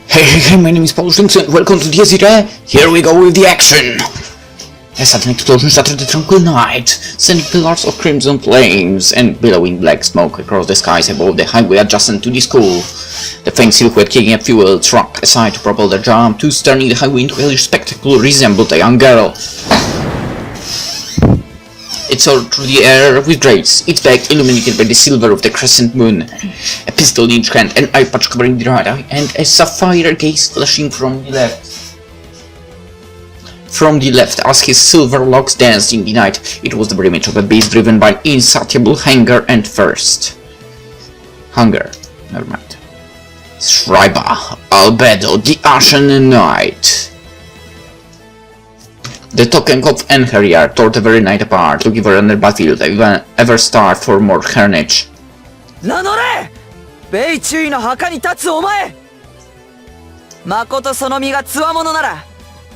Hey, my name is PolishLynx and welcome to the irae. Here we go with the action! A sudden explosion shattered the tranquil night, sending pillars of crimson flames and billowing black smoke across the skies above the highway adjacent to the school. The faint silhouette kicking a fuel truck aside to propel the jump, to turning the highway into a hellish spectacle resembled a young girl. It soared through the air with grace, its back illuminated by the silver of the crescent moon, a pistol in each hand, an eye patch covering the right eye, and a sapphire gaze flashing from the left. From the left, as his silver locks danced in the night, it was the image of a beast driven by insatiable hunger and thirst. Never mind. Schreiber, Albedo, the Ashen Knight. The Totenkopf and Harrier tore the very night apart, looking for another battlefield ever starved for more carnage. Nanore! 米中の墓に立つお前！まことその身が強者なら、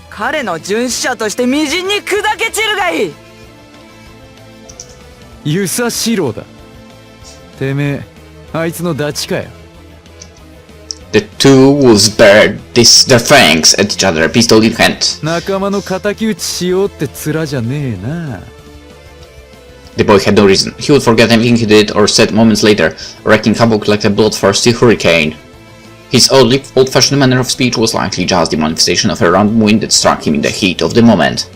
彼の殉死者として微塵に砕け散るがいい！ユサシロだ。てめえ、あいつのダチかよ。The two wolves bared their fangs at each other, pistol in hand. 仲間の敵討ちしようって面じゃねえな。The boy had no reason. He would forget anything he did or said moments later, wreaking havoc like a bloodthirsty hurricane. His old-fashioned manner of speech was likely just the manifestation of a random wind that struck him in the heat of the moment.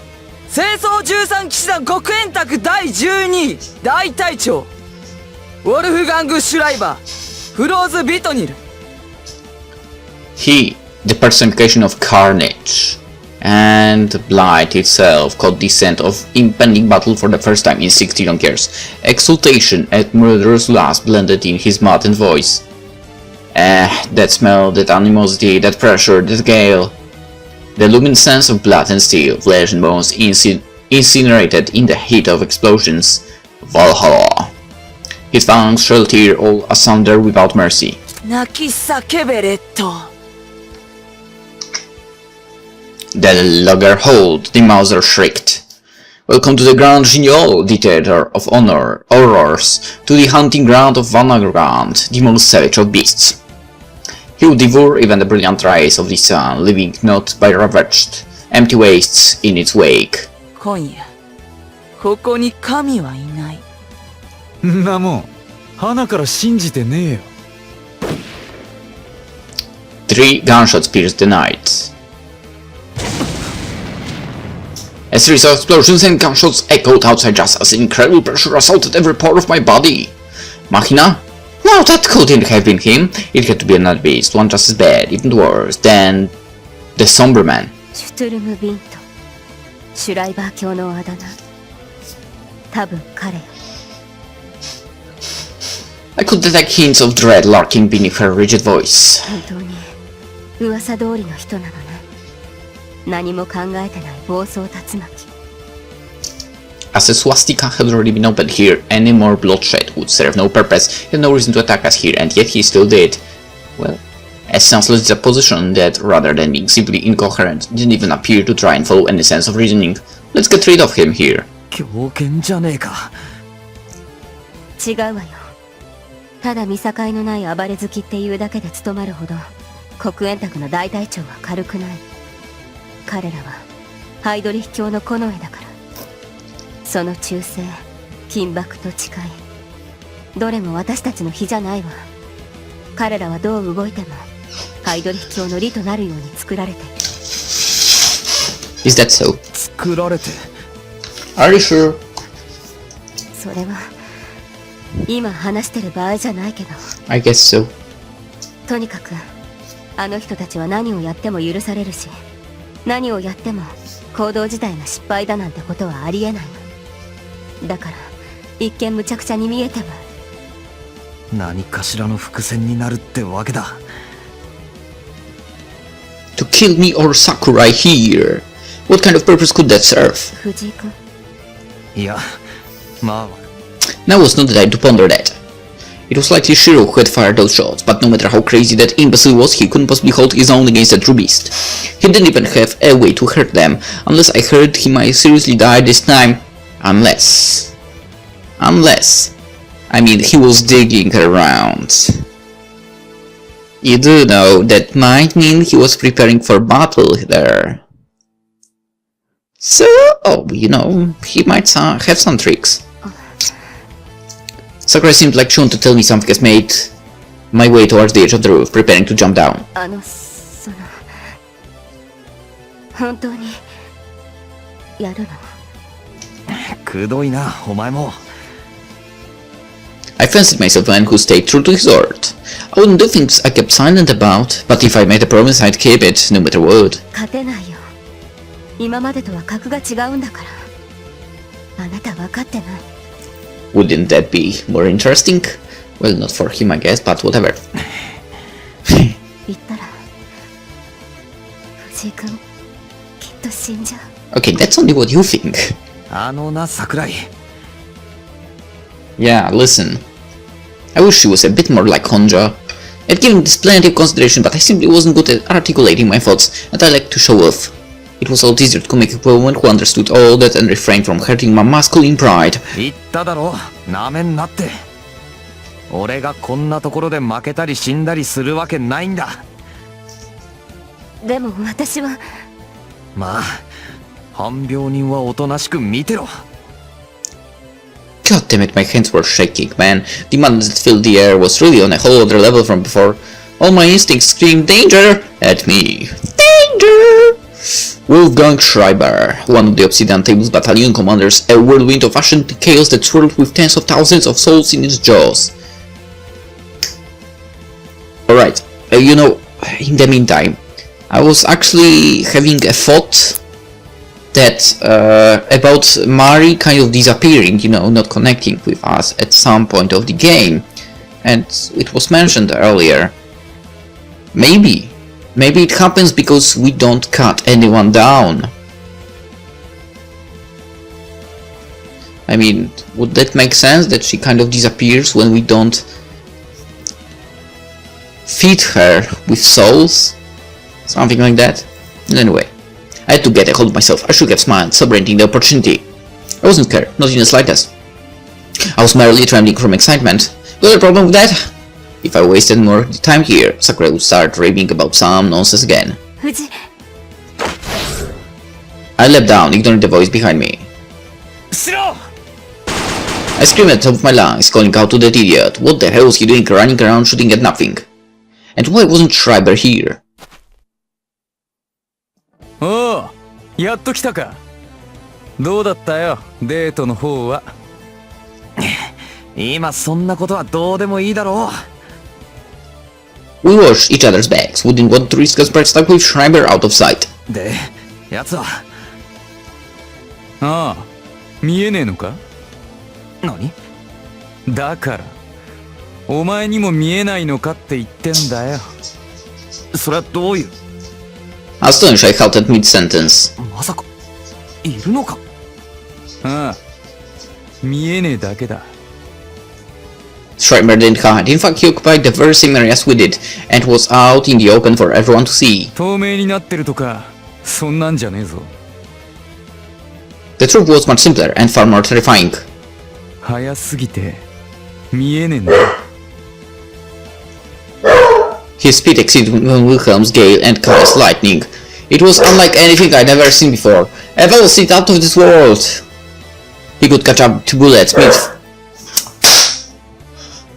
清掃13騎士団極円卓第12大隊長ウォルフガング・シュライバーフローズ・ビトニル He, the personification of carnage, and blight itself, caught the scent of impending battle for the first time in 60 long years. Exultation at murderous lust blended in his mouth and voice. That smell, that animosity, that pressure, that gale. The luminescence of blood and steel, flesh and bones incinerated in the heat of explosions. Valhalla. His fangs shall tear all asunder without mercy. 泣き叫べレッド The logger hold, the Mauser shrieked. Welcome to the Grand Guillotine, the theater of horrors, to the hunting ground of Vanderground, the most savage of beasts. He would devour even the brilliant rays of the sun, leaving naught but ravaged, empty wastes in its wake. 今夜ここに神はいないんなもん、花から信じてねえよ。Three gunshots pierced the night. A series of explosions and gunshots echoed outside just as incredible pressure assaulted every pore of my body. Machina? No, that couldn't have been him. It had to be another beast, one just as bad, even worse, than the Somber Man. シュトゥルムビントシュライバー卿のあだ名多分彼よ I could detect hints of dread lurking beneath her rigid voice. 本当に噂通りの人なのね何も考えてない暴走竜巻 As a swastika had already been opened here, any more bloodshed would serve no purpose. He had no reason to attack us here, and yet he still did. Well, a senseless disposition that, rather than being simply incoherent, didn't even appear to try and follow any sense of reasoning. Let's get rid of him here. 狂犬じゃねえか違うわよただ見境のない暴れ好きっていうだけで務まるほど黒煙卓の大隊長は軽くない彼らはハイドリヒ教の近衛だからその忠誠緊縛と誓いどれも私たちの比じゃないわ彼らはどう動いてもハイドリヒ教の利となるように作られている Is that so? 作られて Are you sure? それは今話してる場合じゃないけど I guess so. とにかくあの人たちは何をやっても許されるし何をやっても行動自体が失敗だなんてことはありえないのだから一見無茶苦茶に見えても何かしらの伏線になるってわけだ To kill me or Sakurai here? What kind of purpose could that serve? 藤井君いやまあ Now was not the time to ponder that. It was likely Shiro who had fired those shots, but no matter how crazy that imbecile was, he couldn't possibly hold his own against that true beast. He didn't even have a way to hurt them, unless I heard he might seriously die this time. Unless... I mean, he was digging around. You do know that might mean he was preparing for battle there. So, you know, he might have some tricks. Sakura seemed like she wanted to tell me something has made my way towards the edge of the roof, preparing to jump down. 本当にやるの？くどいな、お前も。I fancied myself a man who stayed true to his word. I wouldn't do things I kept silent about, but if I made a promise, I'd keep it, no matter what. 勝てないよ。今までとは格が違うんだから。あなた分かってない。Wouldn't that be more interesting? Well, not for him, I guess, but whatever. 言ったら、藤井君、きっと死んじゃう。Okay, that's only what you think. あのな、桜井。Yeah, listen. I wish she was a bit more like Honja. I'd given this plenty of consideration, but I simply wasn't good at articulating my thoughts, and I liked to show off. It was a lot easier to make a woman who understood all that and refrained from hurting my masculine pride. 言っただろ、なめんなって。俺がこんなところで負けたり死んだりするわけないんだ。でも私は。まあ、半病人はおとなしく見てろ。God damn it, my hands were shaking, man. The madness that filled the air was really on a whole other level from before. All my instincts screamed danger at me. Danger! Wolfgang Schreiber, one of the Obsidian Table's battalion commanders, a whirlwind of ashen chaos that swirled with tens of thousands of souls in its jaws. Alright, you know, in the meantime, I was actually having a thought that about Mari kind of disappearing, you know, not connecting with us at some point of the game, and it was mentioned earlier. Maybe it happens because we don't cut anyone down. I mean, would that make sense that she kind of disappears when we don't feed her with souls? Something like that. Anyway, I had to get a hold of myself. I should have smiled, celebrating the opportunity. I wasn't scared, not in the slightest. I was merely trembling from excitement. Was there a problem with that? If I wasted more time here, Sakura would start raving about some nonsense again. I leapt down, ignoring the voice behind me. I screamed at the top of my lungs, calling out to that idiot. What the hell was he doing running around shooting at nothing? And why wasn't Schreiber here? おお、やっと来たか。どうだったよ、デートの方は。今そんなことはどうでもいいだろう。We watched each other's backs, wouldn't want to risk us being stuck with Schreiber out of sight. で、奴は。ああ、見えねえのか？何？だから、お前にも見えないのかって言ってんだよ。それはどういう？ Astonished, I halted mid-sentence. まさか、いるのか？ああ、見えねえだけだ。Schreiber didn't hide. In fact, he occupied the very same area as we did, and was out in the open for everyone to see. 透明になってるとか、そんなんじゃねえぞ。The truth was much simpler and far more terrifying. 早すぎて、見えねえんだ。His speed exceeded Wilhelm's gale and Kai's lightning. It was unlike anything I'd ever seen before. A velocity out of this world. He could catch up to bullets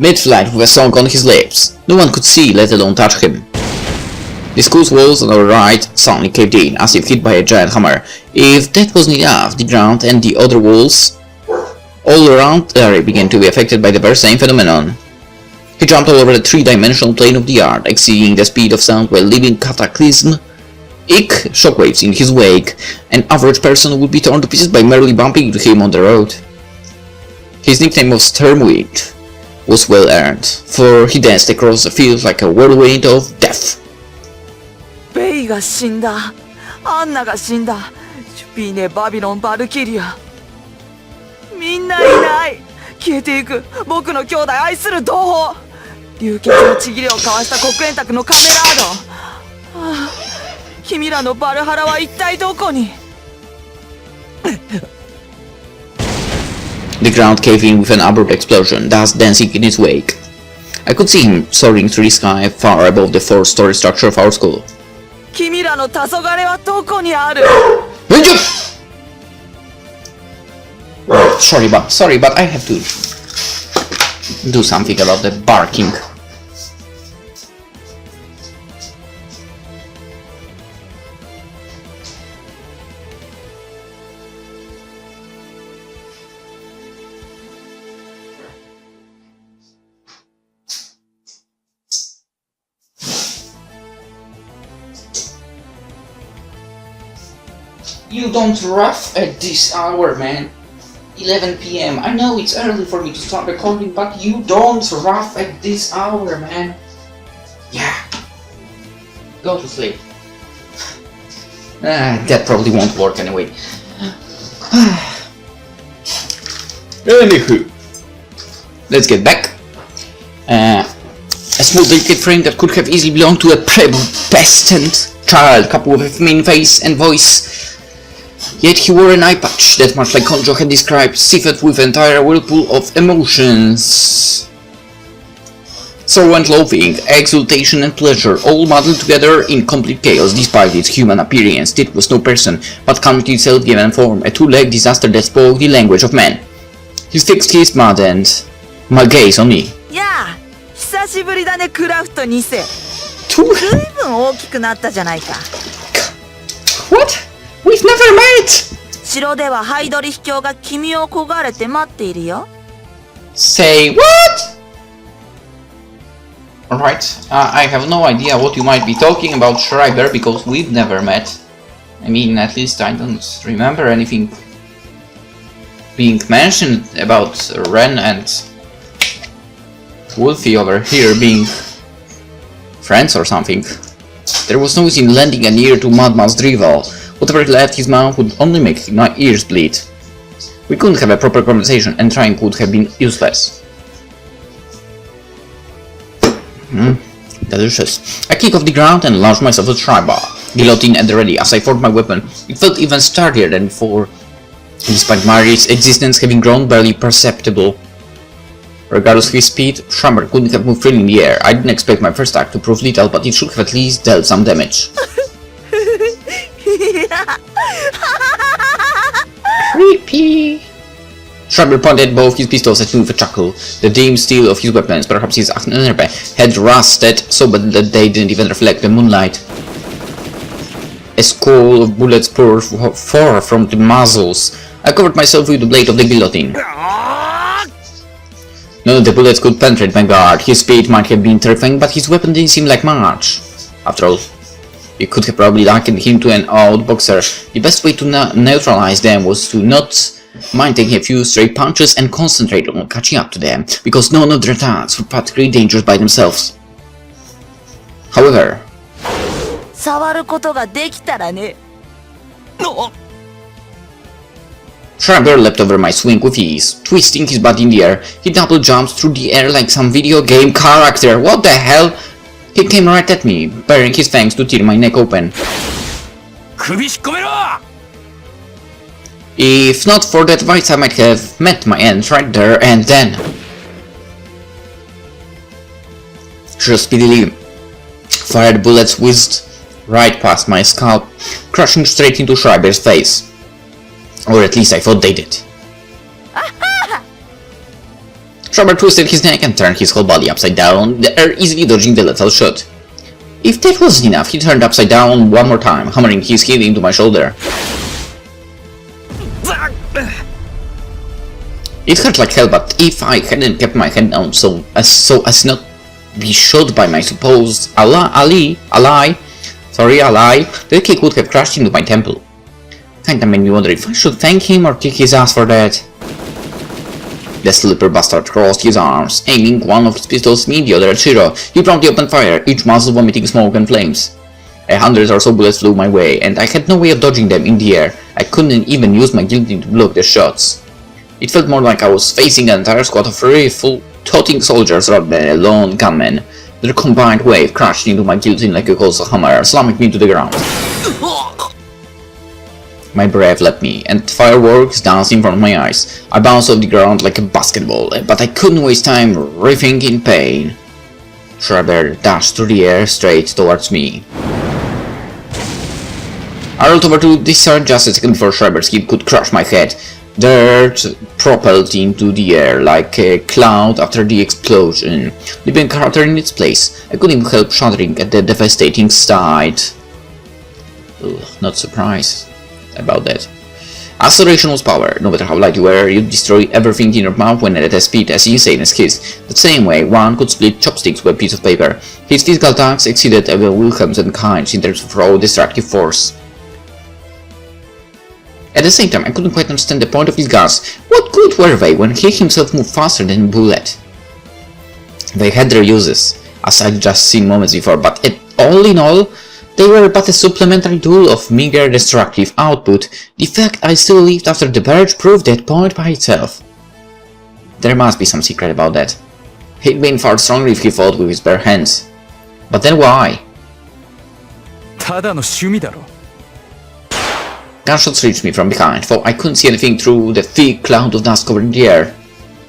mid-flight with a song on his lips. No one could see, let alone touch him. The school's walls on our right suddenly caved in, as if hit by a giant hammer. If that wasn't enough, the ground and the other walls all around the area began to be affected by the very same phenomenon. He jumped all over the three-dimensional plane of the art, exceeding the speed of sound while leaving cataclysmic shockwaves in his wake. An average person would be torn to pieces by merely bumping into him on the road. His nickname of Stormwind was well earned, for he danced across the field like a whirlwind of death. ベイが死んだ。アンナが死んだ。シュピーネ、バビロン、バルキリア。みんないない。消えていく。僕の兄弟愛する同胞。流血のちぎりを交わした黒煙卓のカメラード。ああ、君らのバルハラは一体どこに？ The ground caved in with an abrupt explosion, dust dancing in its wake. I could see him soaring through the sky far above the 4-story structure of our school. 君らの黄昏はどこにある Oh, sorry, but I have to do something about the barking. You don't rough at this hour, man. 11 p.m. I know it's early for me to start recording, but you don't rough at this hour, man. Yeah. Go to sleep. That probably won't work anyway. Anywho, let's get back. A small delicate frame that could have easily belonged to a prepubescent child, coupled with a mean face and voice. Yet he wore an eye patch that, much like Konjo had described, sifted with an entire whirlpool of emotions. Sorrow and loathing, exultation and pleasure, all muddled together in complete chaos despite its human appearance. It was no person, but calmed itself given form, a two-legged disaster that spoke the language of man. He fixed his mud and my gaze on me. やあ、久しぶりだね、クラフト2世。Two? ずいぶん大きくなったじゃないか。What? We've never met! 城ではハイドリヒ教が君を焦がれて待っているよ。Say what? Alright, I have no idea what you might be talking about, Schreiber, because we've never met. I mean, at least I don't remember anything being mentioned about Ren and Wolfie over here being friends or something. There was no use in lending an ear to Madman's drivel. Whatever left his mouth would only make my ears bleed. We couldn't have a proper conversation, and trying would have been useless. Delicious. I kicked off the ground and launched myself with Schreiber. Guillotine at the ready as I formed my weapon. It felt even sturdier than before, despite Mari's existence having grown barely perceptible. Regardless of his speed, Schreiber couldn't have moved freely in the air. I didn't expect my first act to prove lethal, but it should have at least dealt some damage. Creepy. Schreiber pointed both his pistols at me with a chuckle. The dim steel of his weapons, perhaps his irae, had rusted so bad that they didn't even reflect the moonlight. A squall of bullets poured forth from the muzzles. I covered myself with the blade of the guillotine. None of the bullets could penetrate my guard. His speed might have been terrifying, but his weapon didn't seem like much. After all, you could have probably likened him to an old boxer. The best way to neutralize them was to not mind taking a few stray punches and concentrate on catching up to them, because none of their attacks were particularly dangerous by themselves. However, 触ることができたらね。Schreiber leapt over my swing with ease. Twisting his body in the air, he double jumped through the air like some video game character. What the hell? He came right at me, baring his fangs to tear my neck open. If not for that advice, I might have met my end right there and then. Just speedily fired bullets whizzed right past my scalp, crushing straight into Schreiber's face. Or at least I thought they did. Schreiber twisted his neck and turned his whole body upside down, the air easily dodging the lethal shot. If that wasn't enough, he turned upside down one more time, hammering his heel into my shoulder. It hurt like hell, but if I hadn't kept my head down so as not be shot by my supposed ally, the kick would have crashed into my temple. Kinda made me wonder if I should thank him or kick his ass for that. The slipper bastard crossed his arms, aiming one of his pistols at me, the other at Shiro. He promptly opened fire, each muzzle vomiting smoke and flames. 100 or so bullets flew my way, and I had no way of dodging them in the air. I couldn't even use my guillotine to block the shots. It felt more like I was facing an entire squad of rifle-toting soldiers rather than a lone gunman. Their combined weight crashed into my guillotine like a colossal hammer, slamming me to the ground. My breath left me, and fireworks danced in front of my eyes. I bounced off the ground like a basketball, but I couldn't waste time writhing in pain. Schreiber dashed through the air straight towards me. I rolled over to discern just a second before Schreiber's kid could crush my head. Dirt propelled into the air like a cloud after the explosion, leaving a crater in its place. I couldn't even help shuddering at the devastating sight. Ugh, not surprised about that. Acceleration was power. No matter how light you were, you'd destroy everything in your mouth when at a speed as insane as his. The same way one could split chopsticks with a piece of paper. His physical attacks exceeded Evan Wilhelm's and Kind's in terms of raw destructive force. At the same time, I couldn't quite understand the point of his guns. What good were they when he himself moved faster than a bullet? They had their uses, as I'd just seen moments before, but all in all, they were but a supplementary tool of meager destructive output. The fact I still lived after the purge proved that point by itself. There must be some secret about that. He'd been far stronger if he fought with his bare hands. But then why? ただの趣味だろ。 Gunshots reached me from behind, though I couldn't see anything through the thick cloud of dust covering the air.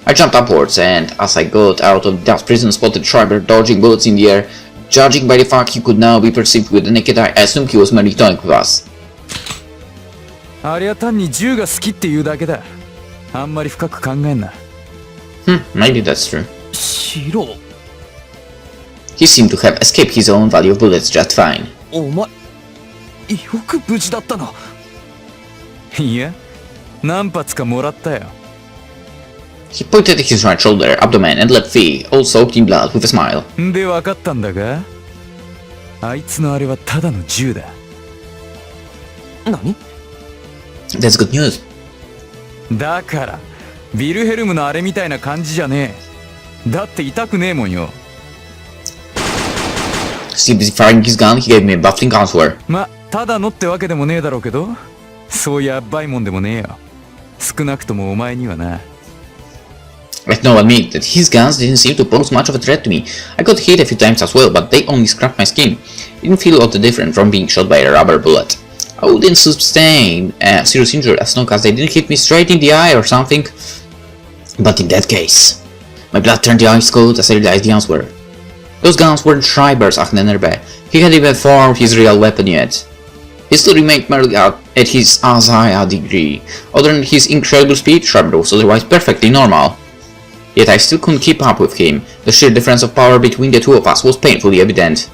I jumped upwards, and as I got out of the dust prison, spotted Schreiber dodging bullets in the air. Judging by the fact he could now be perceived with the naked eye, I assumed he was merely toying with us. ありゃ単に銃が好きっていうだけだ。あんまり深く考えんな。Maybe that's true. シロ。He seemed to have escaped his own value of bullets just fine. お前、よく無事だったな。いや、何発かもらったよ。He pointed at his right shoulder, abdomen, and left thigh, all soaked in blood, with a smile. で、分かったんだが、あいつのあれはただの銃だ。何？ That's good news. だから、ビルヘルムのあれみたいな感じじゃねえ。だって痛くねえもんよ。Still busy firing his gun, he gave me a baffling answer. ま、ただのってわけでもねえだろうけど、そうやばいもんでもねえよ。少なくともお前にはな。Let no one admit that his guns didn't seem to pose much of a threat to me. I got hit a few times as well, but they only scratched my skin. It didn't feel all that different from being shot by a rubber bullet. I wouldn't sustain a serious injury as long as they didn't hit me straight in the eye or something. But in that case, my blood turned ice cold as I realized the answer. Those guns weren't Schreiber's Achnenerbe. He hadn't even formed his real weapon yet. He still remained merely at his Azaya degree. Other than his incredible speed, Schreiber was otherwise perfectly normal. Yet I still couldn't keep up with him. The sheer difference of power between the two of us was painfully evident.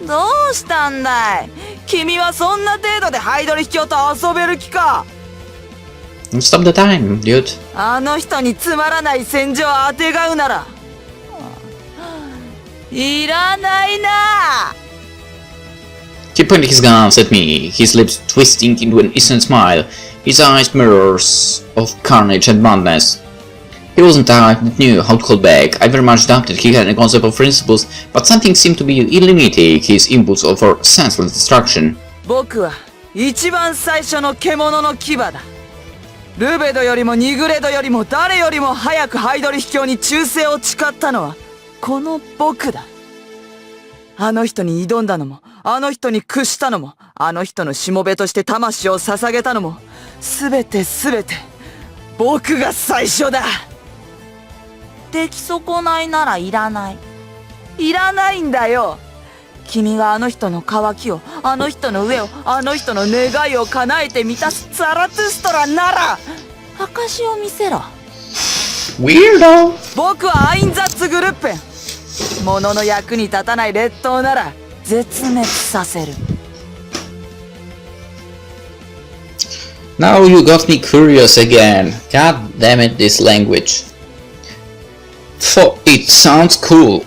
どうしたんだい？君はそんな程度でハイドリヒョウと遊べる気か？ Stop the time, dude. あの人につまらない戦場あてがうならいらないな。 He pointed his guns at me, his lips twisting into an innocent smile, his eyes mirrors of carnage and madness. He wasn't type that knew how to hold back. I very much doubted he had a concept of principles, but something seemed to be limiting his impulse for senseless destruction. 僕は一番最初の獣の牙だ。ルベドよりもニグレドよりも誰よりも早くハイドリヒ教に忠誠を誓ったのはこの僕だ。あの人に挑んだのも、あの人に屈したのも、あの人のしもべとして魂を捧げたのも、すべて僕が最初だ。出来損ないならいらない。いらないんだよ。君があの人の渇きを、あの人の上を、あの人の願いを叶えて満たすザラトゥストラなら証を見せろ。 Weirdo! 僕はアインザッツグルッペン。物の役に立たない劣等なら絶滅させる。 Now you got me curious again. God damn it, this language. For it sounds cool.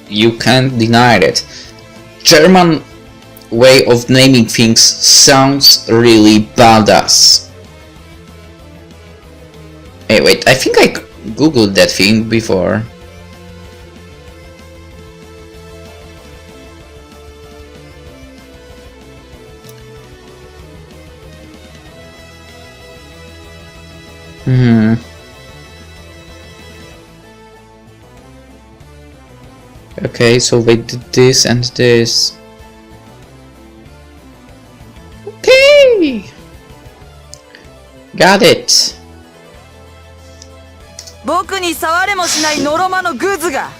You can't deny it. German way of naming things sounds really badass. Hey, wait, I think I googled that thing before. Okay, so they did this and this. Okay! Got it! 僕に触れもしないノロマのグズが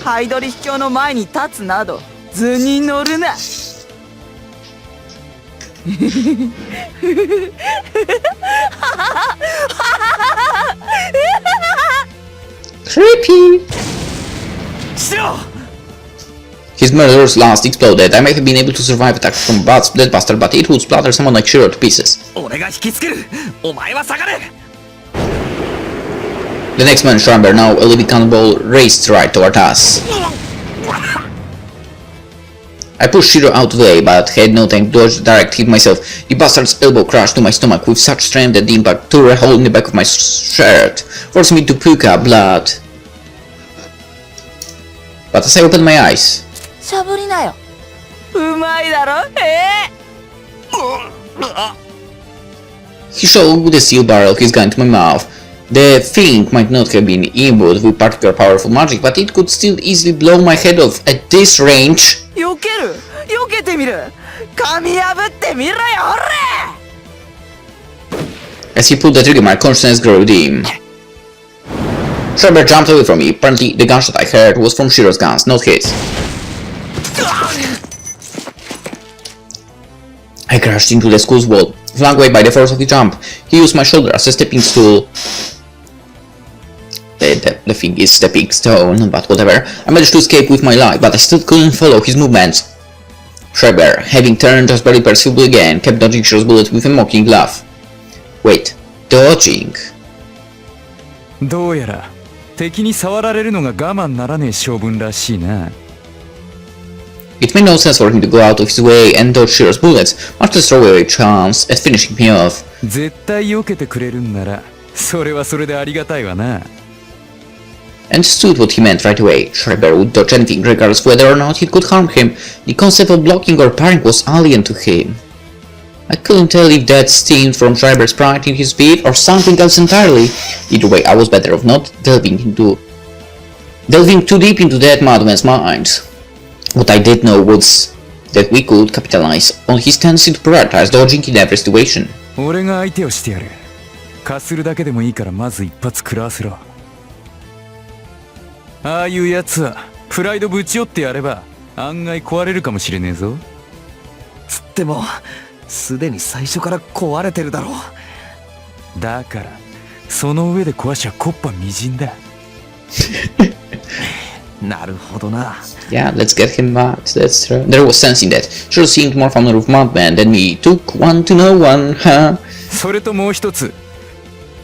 ハイドリ秘境の前に立つなど図に乗るな。Creepy! しろ His murderous last exploded. I may have been able to survive attack from that bastard, but it would splatter someone like Shiro to pieces. 俺が引きつけるお前は下がれ The next man, Schreiber, now a living cannibal, raced right toward us. I pushed Shiro out of the way, but had no time to dodge the direct hit myself. The bastard's elbow crashed to my stomach with such strength that the impact tore a hole in the back of my shirt, forcing me to puke up blood. But as I opened my eyes, しゃぶりなよ。うまいだろ。he shoved the steel barrel of his gun into my mouth. The thing might not have been imbued with particular powerful magic, but it could still easily blow my head off at this range. 避ける。避けてみる。噛み破ってみろよ、ほれ。 As he pulled the trigger, my consciousness grew dim. Schreiber jumped away from me. Apparently, the gunshot I heard was from Shiro's guns, not his. I crashed into the school's wall, flung away by the force of his jump. He used my shoulder as a stepping stool. The thing is stepping stone, but whatever. I managed to escape with my life, but I still couldn't follow his movements. Schreiber, having turned just barely perceptibly again, kept dodging Shiro's bullets with a mocking laugh. Wait, dodging? どうやら敵に触られるのが我慢ならねえ性分らしいな It made no sense for him to go out of his way and dodge Shiro's bullets, much less throw away a chance at finishing me off. 絶対避けてくれるんならそれはそれでありがたいわな Understood what he meant right away. Schreiber would dodge anything regardless whether or not it could harm him. The concept of blocking or parrying was alien to him. I couldn't tell if that stemmed from Schreiber's pride in his speed or something else entirely. Either way, I was better off not delving too deep into that madman's mind. What I did know was that we could capitalize on his tendency to prioritize dodging in every situation. 俺が相手をしてやるかするだけでもいいからまず一発食らわせろああいうやつはプライドぶち折ってやれば案外壊れるかもしれねえぞつってもすでに最初から壊れてるだろうだからその上で壊しゃ木っ端みじんだなるほどな Yeah, let's get him mad, that's true. There was sense in that. Sure seemed more familiar with Madman than me. Took one to know one, huh? それともう一つ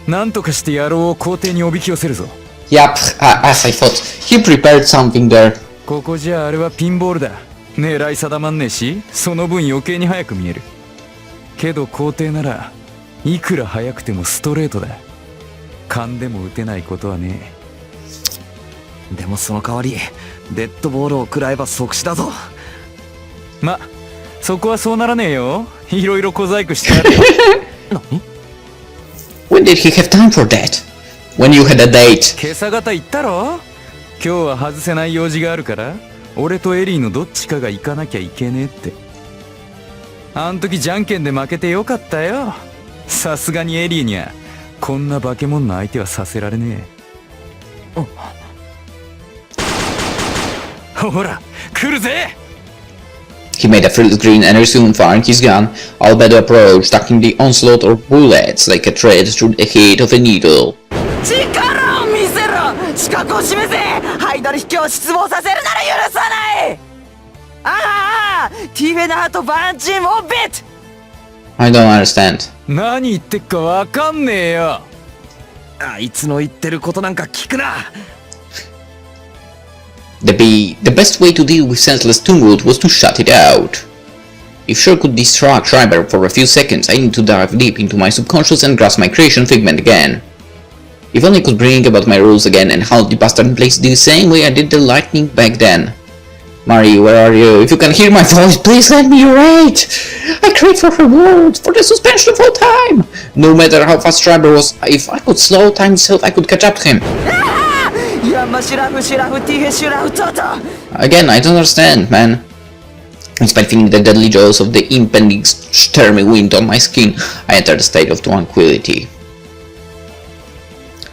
なんとかして野郎を校庭におびき寄せるぞ Yup, as I thought. He prepared something there. ここじゃあれはピンボールだ狙い定まんねえしその分余計に早く見えるけど校庭ならいくら速くてもストレートだ勘でも打てないことはねでもその代わりデッドボールを食らえば即死だぞまそこはそうならねえよいろいろ小細工してやる何 When did he have time for that? When you had a date? 今朝方言ったろ今日は外せない用事があるから俺とエリーのどっちかが行かなきゃいけねえってあん時じゃんけんで負けてよかったよさすがにエリーにゃこんな化け物の相手はさせられねえほら来るぜ He made a furious grin and resumed firing his gun. Albedo approached, ducking the onslaught of bullets like a thread through the head of a needle. 力を見せろ。資格を示せ。ハイドリ秘境を失望させるなら許さない。ああ、ティフェナーとバンチームをビット。I don't understand. 何言ってっかわかんねえよあいつの言ってることなんか聞くな The best way to deal with senseless tumult was to shut it out. If Shur could distract Schreiber for a few seconds, I need to dive deep into my subconscious and grasp my creation figment again. If only I could bring about my rules again and hold the bastard in place the same way I did the lightning back then. Mari, where are you? If you can hear my voice, please let me rate! I crave for her words, for the suspension of all time! No matter how fast Schreiber was, if I could slow time itself, I could catch up to him. Again, I don't understand, man. Despite feeling the deadly jaws of the impending stormy wind on my skin, I entered a state of tranquility.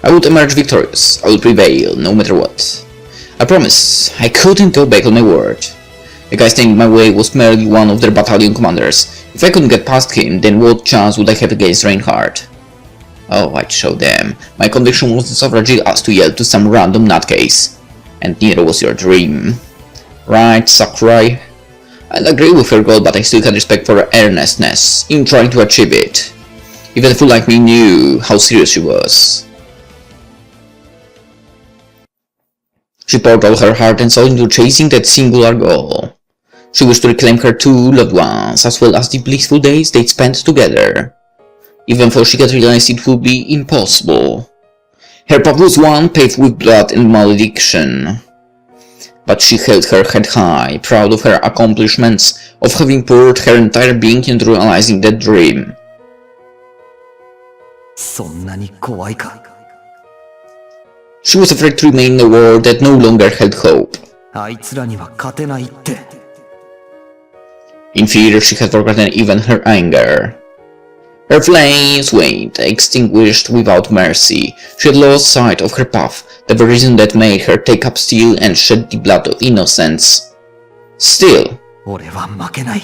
I would emerge victorious. I would prevail, no matter what. I promise, I couldn't go back on my word. The guy standing in my way was merely one of their battalion commanders. If I couldn't get past him, then what chance would I have against Reinhardt? Oh, I'd show them. My conviction wasn't so fragile as to yell to some random nutcase. And neither was your dream. Right, Sakurai? I'll agree with her goal, but I still had respect for her earnestness in trying to achieve it. Even a fool like me knew how serious she was. She poured all her heart and soul into chasing that singular goal. She wished to reclaim her two loved ones, as well as the blissful days they'd spent together. Even though she had realized it would be impossible. Her path was one paved with blood and malediction. But she held her head high, proud of her accomplishments, of having poured her entire being into realizing that dream. そんなに怖いか。 She was afraid to remain in a war that no longer held hope. あいつらには勝てないって。 In fear, she had forgotten even her anger. Her flames waned, extinguished without mercy. She had lost sight of her path, the very reason that made her take up steel and shed the blood of innocence. Still, 俺は負けない。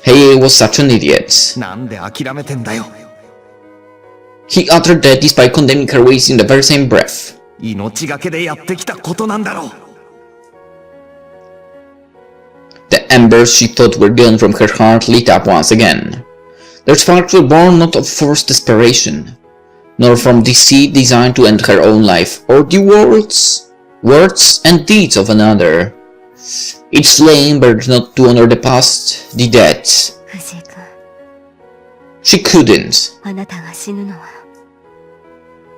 Heie was such an idiot. なんで諦めてんだよ。 He uttered that despite condemning her ways in the very same breath. 命がけでやってきたことなんだろう。 The embers she thought were gone from her heart lit up once again. Their sparks were born not of forced desperation, nor from deceit designed to end her own life, or the words and deeds of another. Each flame burned not to honor the past, the dead. 藤井君、 She couldn't. あなたが死ぬのは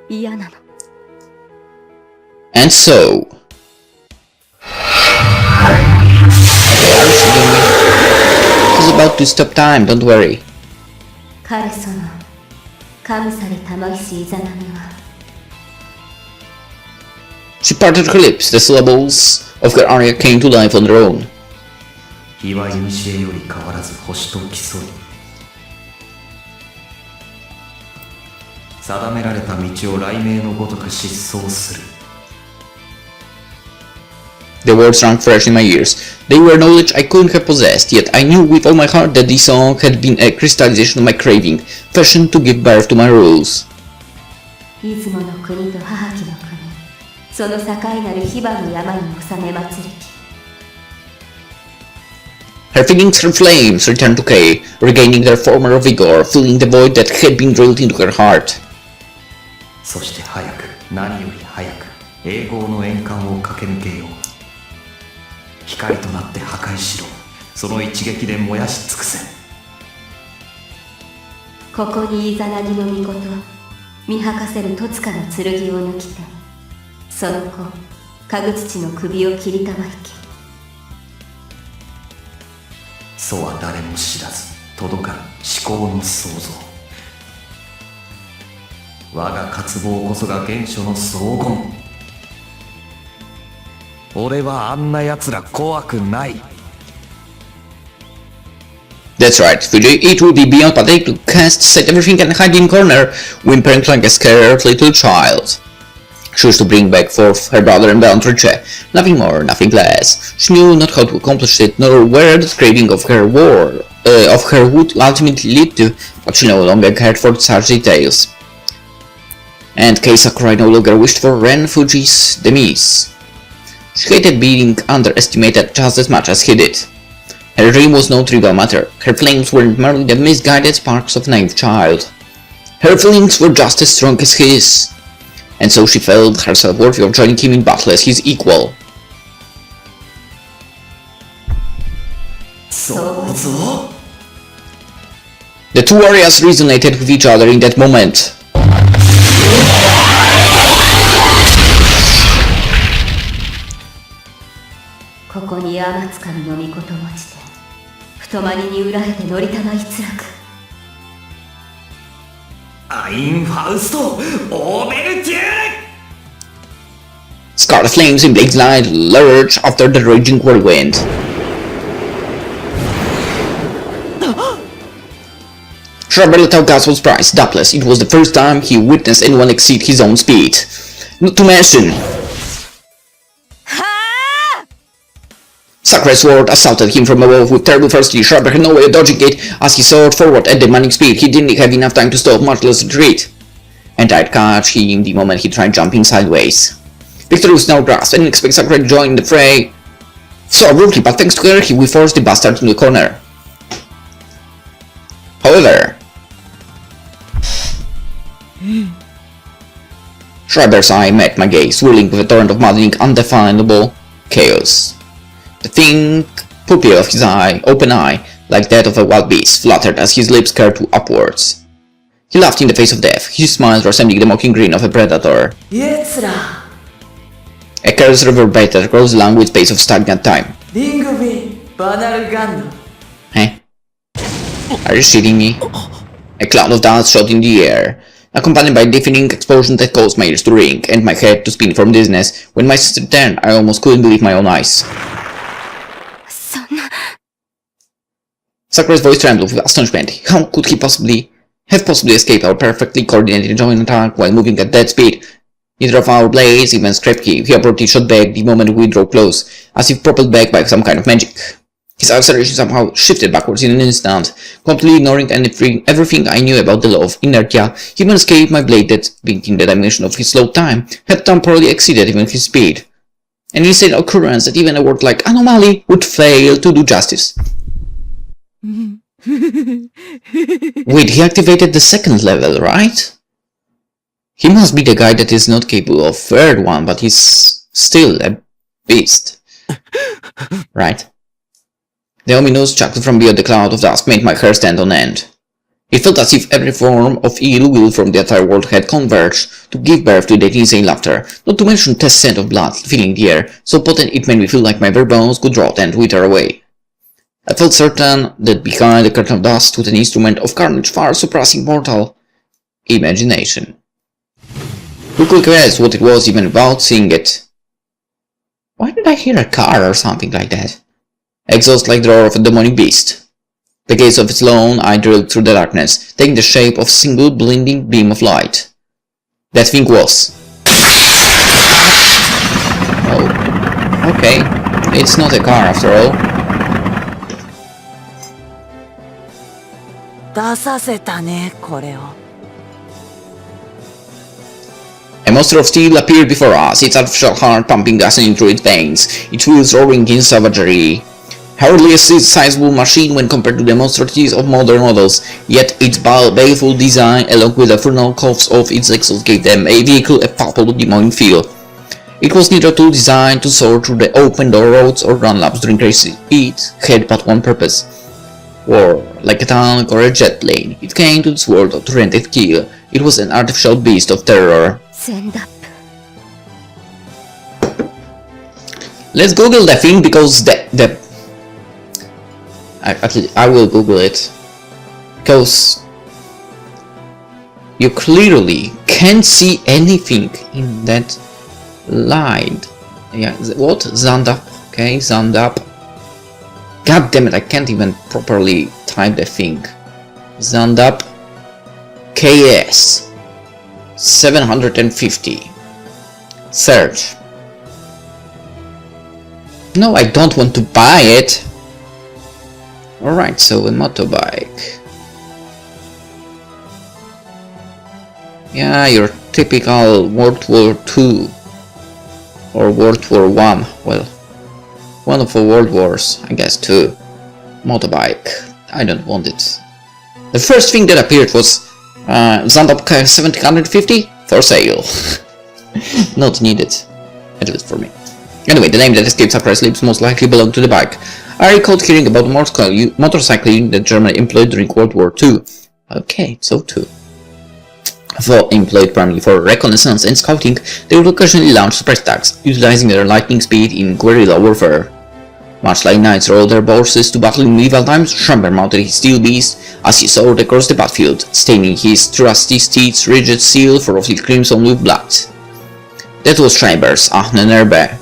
嫌なの。 And so... She's about to stop time, don't worry. 彼そのカムサリ玉石イザナミは She parted her lips, the syllables of her aria came to life on their own. 日は古より変わらず星と競い定められた道を雷鳴のごとく疾走する The words rang fresh in my ears. They were knowledge I couldn't have possessed, yet I knew with all my heart that this song had been a crystallization of my craving, fashioned to give birth to my rules. 出雲の国と母木の国、その境なる火花の山に収め祭りき。 Her feelings, her flames, returned to Kay, regaining their former vigor, filling the void that had been drilled into her heart. そして早く何より早く栄光の円環を駆け抜けよう光となって破壊しろその一撃で燃やし尽くせここにイザナギの御事見はかせる戸塚の剣を抜きてその子かぐ土の首を切りたまいきそうは誰も知らず届かぬ思考の創造我が渇望こそが原初の荘厳俺はあんな奴ら怖くない That's right, Fuji, it would be beyond pathetic to cast, set everything and hide in corner, whimpering like a scared little child. She was to bring back forth her brother and Beatrice, nothing more, nothing less. She knew not how to accomplish it, nor where the craving of her would ultimately lead to, but she no longer cared for such details. And Kei Sakurai no longer wished for Ren Fuji's demise. She hated being underestimated just as much as he did. Her dream was no trivial matter, her flames weren't merely the misguided sparks of a naive child. Her feelings were just as strong as his, and so she felt herself worthy of joining him in battle as his equal. そうぞ The two warriors resonated with each other in that moment.ここに天津神の御事持ちて太まりに裏へて乗りたまいつらくアインファウストオーベルテュール Scarlet flames in blades light lurch after the raging whirlwind. Schreiber let out gasp of surprise. Doubtless, it was the first time he witnessed anyone exceed his own speed. Not to mention... Sakurai's sword assaulted him from above with terrible ferocity. Schreiber had no way of dodging it as he soared forward at demanding speed. He didn't have enough time to stop, much less retreat. And I'd catch him the moment he tried jumping sideways. Victory was now grasped. I didn't expect Sakurai to join the fray so abruptly, but thanks to her, we forced the bastard into the corner. However, Schreiber's eye met my gaze, swirling with a torrent of maddening, undefinable chaos. The thin pupil of his open eye, like that of a wild beast, fluttered as his lips curved upwards. He laughed in the face of death, his smile resembling the mocking grin of a predator. A curse reverberated across the languid space of stagnant time. Eh? Are you shitting me? A cloud of dust shot in the air, accompanied by a deafening explosion that caused my ears to ring and my head to spin from dizziness. When my sister turned, I almost couldn't believe my own eyes. Sakurai's voice trembled with astonishment. How could he possibly escaped our perfectly coordinated joint attack while moving at dead speed? Neither of our blades even scraped him. He abruptly shot back the moment we drew close, as if propelled back by some kind of magic. His acceleration somehow shifted backwards in an instant, completely ignoring everything I knew about the law of inertia. He even escaped my blade that, being in the dimension of his slow time, had temporarily exceeded even his speed. An insane occurrence that even a word like anomaly would fail to do justice. Wait, he activated the second level, right? He must be the guy that is not capable of third one, but he's still a beast. Right? The ominous chuckle from beyond the cloud of dust made my hair stand on end. It felt as if every form of ill will from the entire world had converged to give birth to that insane laughter, not to mention the scent of blood filling the air, so potent it made me feel like my very bones could rot and wither away. I felt certain that behind the curtain of dust stood an instrument of carnage far surpassing mortal imagination. Who could guess what it was even without seeing it? Why did I hear a car or something like that? Exhaust like the roar of a demonic beast. The gaze of its lone eye drilled through the darkness, taking the shape of a single blinding beam of light. That thing was... Oh, okay. It's not a car after all. 出させたね、これを。 A monster of steel appeared before us, its artificial heart pumping gasoline through its veins, its wheels roaring in savagery. Hardly a sizable machine when compared to the monstrosities of modern models, yet its baleful design, along with the infernal coughs of its exhaust, gave them a vehicle a palpable demonic feel. It was neither tool designed to soar through the open door roads or run laps during races. It had but one purpose. War, like a tank or a jet plane, it came to this world to rend and kill. It was an artificial beast of terror. Let's Google the thing because I will Google it. Because you clearly can't see anything in that light. Yeah, what? Zandap. Okay, Zandap. God damn it, I can't even properly type the thing. Zandap KS 750. Search. No, I don't want to buy it. Alright, so a motorbike. Yeah, your typical World War II or World War I. Well, one of the World Wars, I guess, too. Motorbike. I don't want it. The first thing that appeared was Zandap 750 for sale. Not needed, at least for me. Anyway, the name that escaped Sakurai's lips most likely belonged to the bike. I recalled hearing about motorcycling that Germany employed during World War II. Okay, so too. Though employed primarily for reconnaissance and scouting, they would occasionally launch surprise attacks, utilizing their lightning speed in guerrilla warfare. Much like knights rode their horses to battle in medieval times, Schreiber mounted his steel beast as he soared across the battlefield, staining his trusty steed's rigid seal for roughly crimson with blood. That was Schreiber's Ahnenerbe.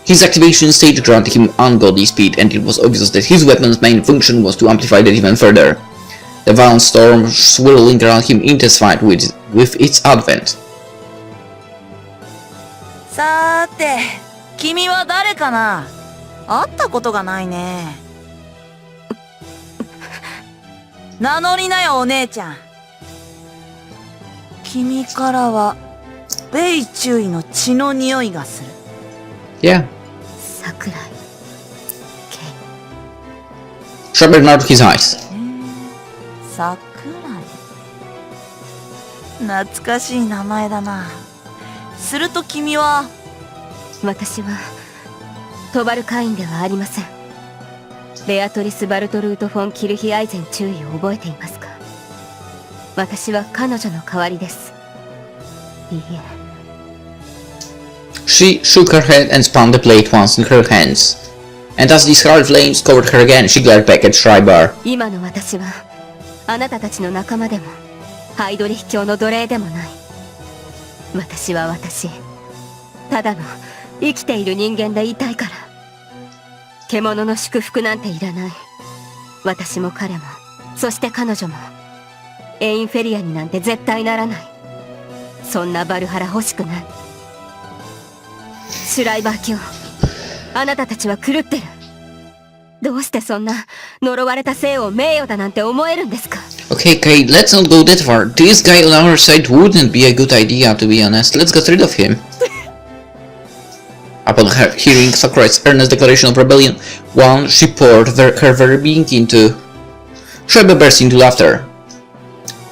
His activation stage granted him ungodly speed, and it was obvious that his weapon's main function was to amplify that even further. The violent storm swirling around him intensified with its advent. さーて、君は誰かな？会ったことがないね。名乗りなよお姉ちゃん。君からは米中尉の血の匂いがする。Yeah. 桜井ケ Schreiber narrowed his eyes. 桜井。懐かしい名前だな。すると君は。イ。私はトバル会員ではありません。ベアトリス・バルトルート・フォン・キルヒアイゼン中尉を覚えていますか？私は彼女の代わりです。いいえ。She shook her head and spun the plate once in her hands. And as the scarlet flames covered her again, she glared back at Schreiber. 今の私はあなたたちの仲間でもハイドリヒ教の奴隷でもない。私は私、ただの生きている人間でいたいから。獣の祝福なんていらない。私も彼も、そして彼女もエインフェリアになんて絶対ならない。そんなバルハラ欲しくない。シュライバー卿、あなたたちは狂ってる。どうしてそんな呪われた生を名誉だなんて思えるんですか？ Okay, let's not go that far. This guy on our side wouldn't be a good idea, to be honest. Let's get rid of him. Upon hearing Sakurai's earnest declaration of rebellion, one she poured her very being into. Schreiber burst into laughter.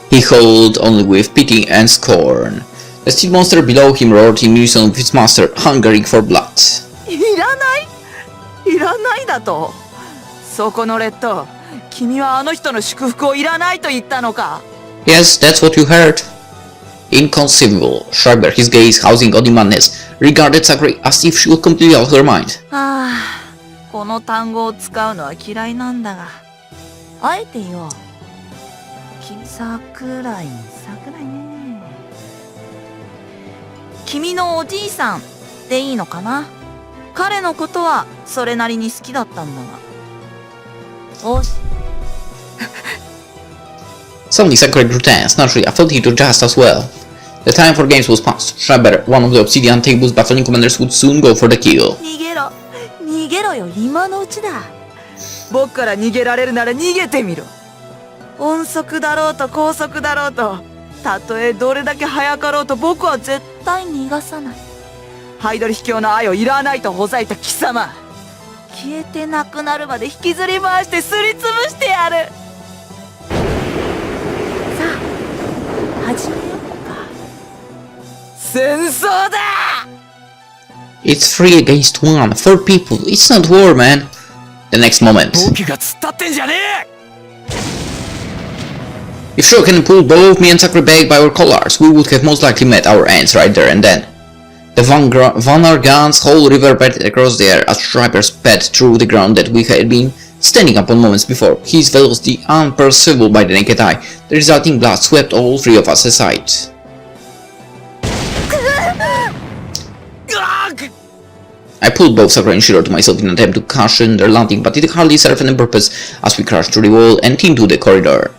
He howled only with pity and scorn. The steel monster below him roared in unison with his master, hungering for blood. いらないだと。そこの劣等、君はあの人の祝福をいらないと言ったのか？ Yes, that's what you heard. Inconceivable. Schreiber, his gaze housing on the madness, regarded Sakurai as if she were completely out of her mind. この単語を使うのは嫌いなんだが、あえて言おう。桜井ね。君のおじいさんでいいのかな？彼のことはそれなりに好きだったんだが。おし。Suddenly Sakurai grew tense. Naturally, I felt he would just as well. The time for games was past. Schreiber, one of the Obsidian Table's battling commanders, would soon go for the kill. 逃げろよ、今のうちだ。僕から逃げられるなら逃げてみろ。音速だろうと高速だろうと、たとえどれだけ速かろうと僕は絶対逃がさない。ハイドリヒ教の愛をいらないとほざいた貴様、消えてなくなるまで引きずり回してすりつぶしてやる。さあ始めようか。戦争だ。 It's 3 against 1, 4 people. It's not war, man. The next moment. 僕が突っ立ってんじゃねえ。 If Shoken pulled both me and Sakurai back by our collars, we would have most likely met our ends right there and then. The Vanargan's whole reverberated across the air as Schreiber sped through the ground that we had been standing upon moments before, his velocity unperceivable by the naked eye. The resulting blast swept all 3 of us aside. I pulled both Sakurai and Shiro to myself in an attempt to cushion their landing, but it hardly served any purpose as we crashed through the wall and into the corridor.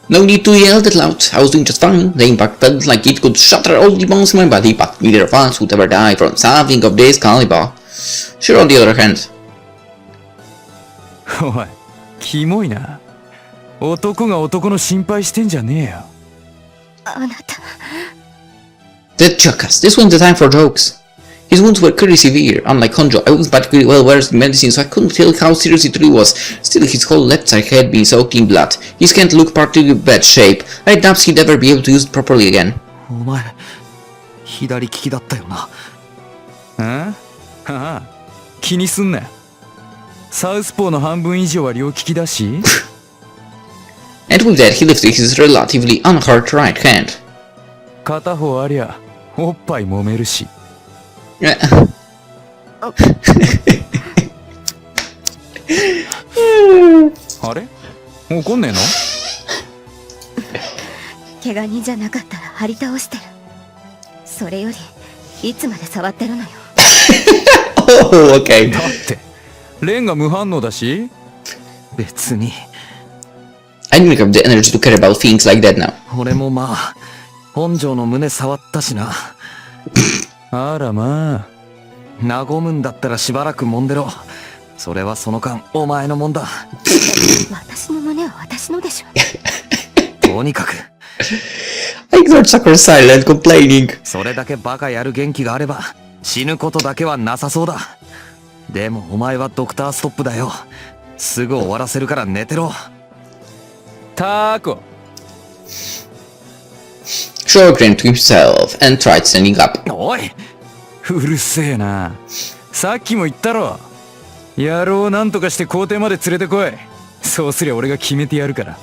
No need to yell that loud. I was doing just fine. The impact felt like it could shatter all the bones in my body, but neither of us would ever die from something of this caliber. Shiro, on the other hand. おい、キモいな。男が男の心配してんじゃねえよ。あなた。 That jackass. This wasn't the time for jokes. His wounds were clearly severe. Unlike Honjo, I wasn't particularly well versed in medicine, so I couldn't tell how serious it really was. Still, his whole left side had been soaked in blood. His hand looked particularly bad shape. I doubt he'd ever be able to use it properly again. お前左利きだったよな。ああ、気にすんなよ。サウスポーの半分以上は両利きだし。And with that, he lifted his relatively unhurt right hand. 片方ありゃおっぱい揉めるし。あれ？怒んねえの？怪我人じゃなかったら張り倒してる。それよりいつまで触ってるのよ。Oh, okay. だってレンが無反応だし。別に。I didn't have the energy to care about things like that now. 俺もまあ本庄の胸触ったしな。あらまあ、和むんだったらしばらく揉んでろ。それはその間お前のもんだ。私の胸は私のでしょ。とにかく I ignored Sakura's silent complaining. それだけバカやる元気があれば死ぬことだけはなさそうだ。でもお前はドクターストップだよ。すぐ終わらせるから寝てろ。タコ Schreiber grinned to himself and tried standing up. おい、うるせえな。さっきも言ったろ。野郎をなんとかして校庭まで連れてこい。そうすりゃ俺が決めてやるから。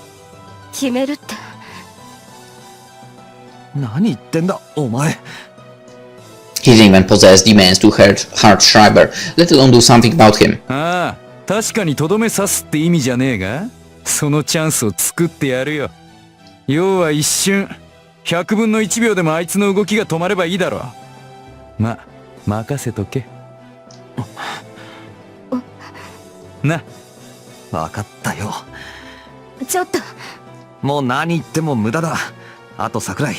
決めるって。何言ってんだお前。 He didn't even possess demands to hurt Schreiber, let alone do something about him. ああ、確かにとどめ刺すって意味じゃねえが、そのチャンスを作ってやるよ。要は一瞬、100分の1秒でもあいつの動きが止まればいいだろう。ま、任せとけ。な。分かったよ。ちょっと。もう何言っても無駄だ。あと桜井、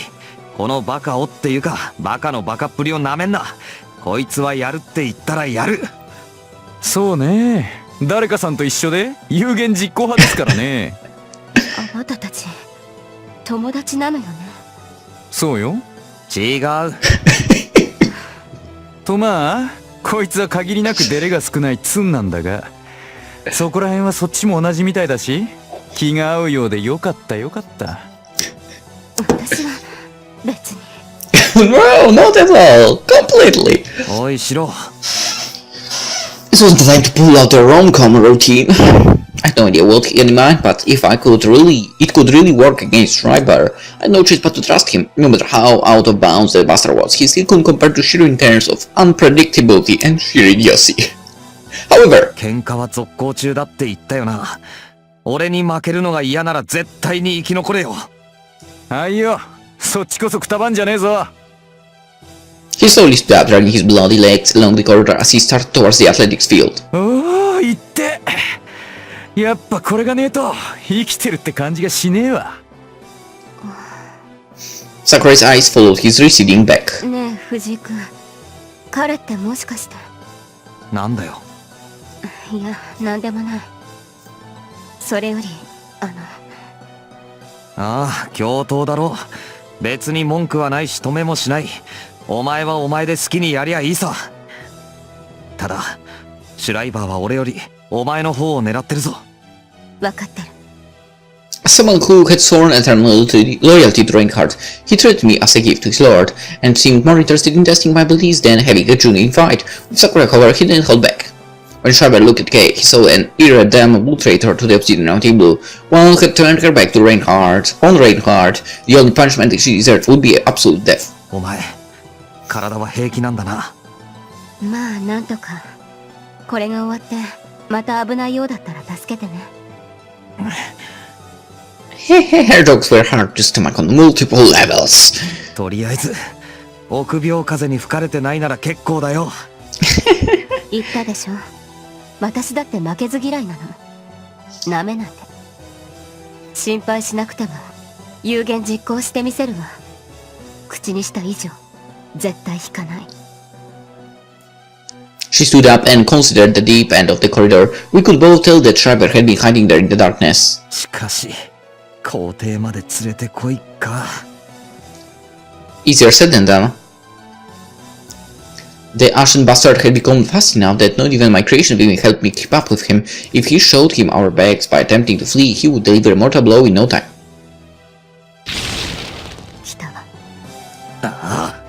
このバカをっていうかバカのバカっぷりをなめんな。こいつはやるって言ったらやる。そうね。誰かさんと一緒で有言実行派ですからね。あなたたち友達なのよね。そうよ。違う。とまあこいつは限りなくデレが少ないツンなんだが、そこら辺はそっちも同じみたいだし、気が合うようでよかったよかった。私は別に。No, not at all. Completely. おいシロ。 This wasn't the time to pull out the rom-com routine. I had no idea what he had in mind, but if it could really work against Schreiber, I had no choice but to trust him. No matter how out of bounds the bastard was, he still couldn't compare to Shiro in terms of unpredictability and sheer idiocy. However, 喧嘩は続行中だって言ったよな。俺に負けるのが嫌なら絶対に生き残れよ。はいよ、そっちこそくたばんじゃねえぞ。 he slowly stood up, dragging his bloody legs along the corridor as he started towards the athletics field. おお、言って。やっぱこれがねえと生きてるって感じがしねえわ。Sakurai's eyes followed his receding back. ねえ藤井君、彼ってもしかして。なんだよ。いや、なんでもない。それよりああ、教頭だろ。別に文句はないし止めもしない。お前はお前で好きにやりゃいいさ。ただシュライバーは俺よりお前の方を狙ってるぞ。分かってる。 As someone who had sworn eternal loyalty to Reinhardt, he treated me as a gift to his lord, and seemed more interested in testing my beliefs than having a genuine fight. With Sakura, however, he didn't hold back. When Schreiber looked at Kay, he saw an irredeemable traitor to the Obsidian Mountain Blue. One who had turned her back to Reinhardt. On Reinhardt, the only punishment she deserved would be absolute death. お前、体は平気なんだな。まあなんとか。これが終わってまた危ないようだったら助けてね。Her jokes were hard to stomach on multiple levels. とりあえず臆病風に吹かれてないなら結構だよ。言ったでしょ。私だって負けず嫌いなの。なめないで。心配しなくても有言実行してみせるわ。口にした以上絶対引かない。 She stood up and considered the deep end of the corridor. We could both tell that Schreiber had been hiding there in the darkness. しかし校庭まで連れてこいか。Easier said than done. The ashen bastard had become fast enough that not even my creation being helped me keep up with him. If he showed him our bags by attempting to flee, he would deliver a mortal blow in no time. 来たわ。ああ、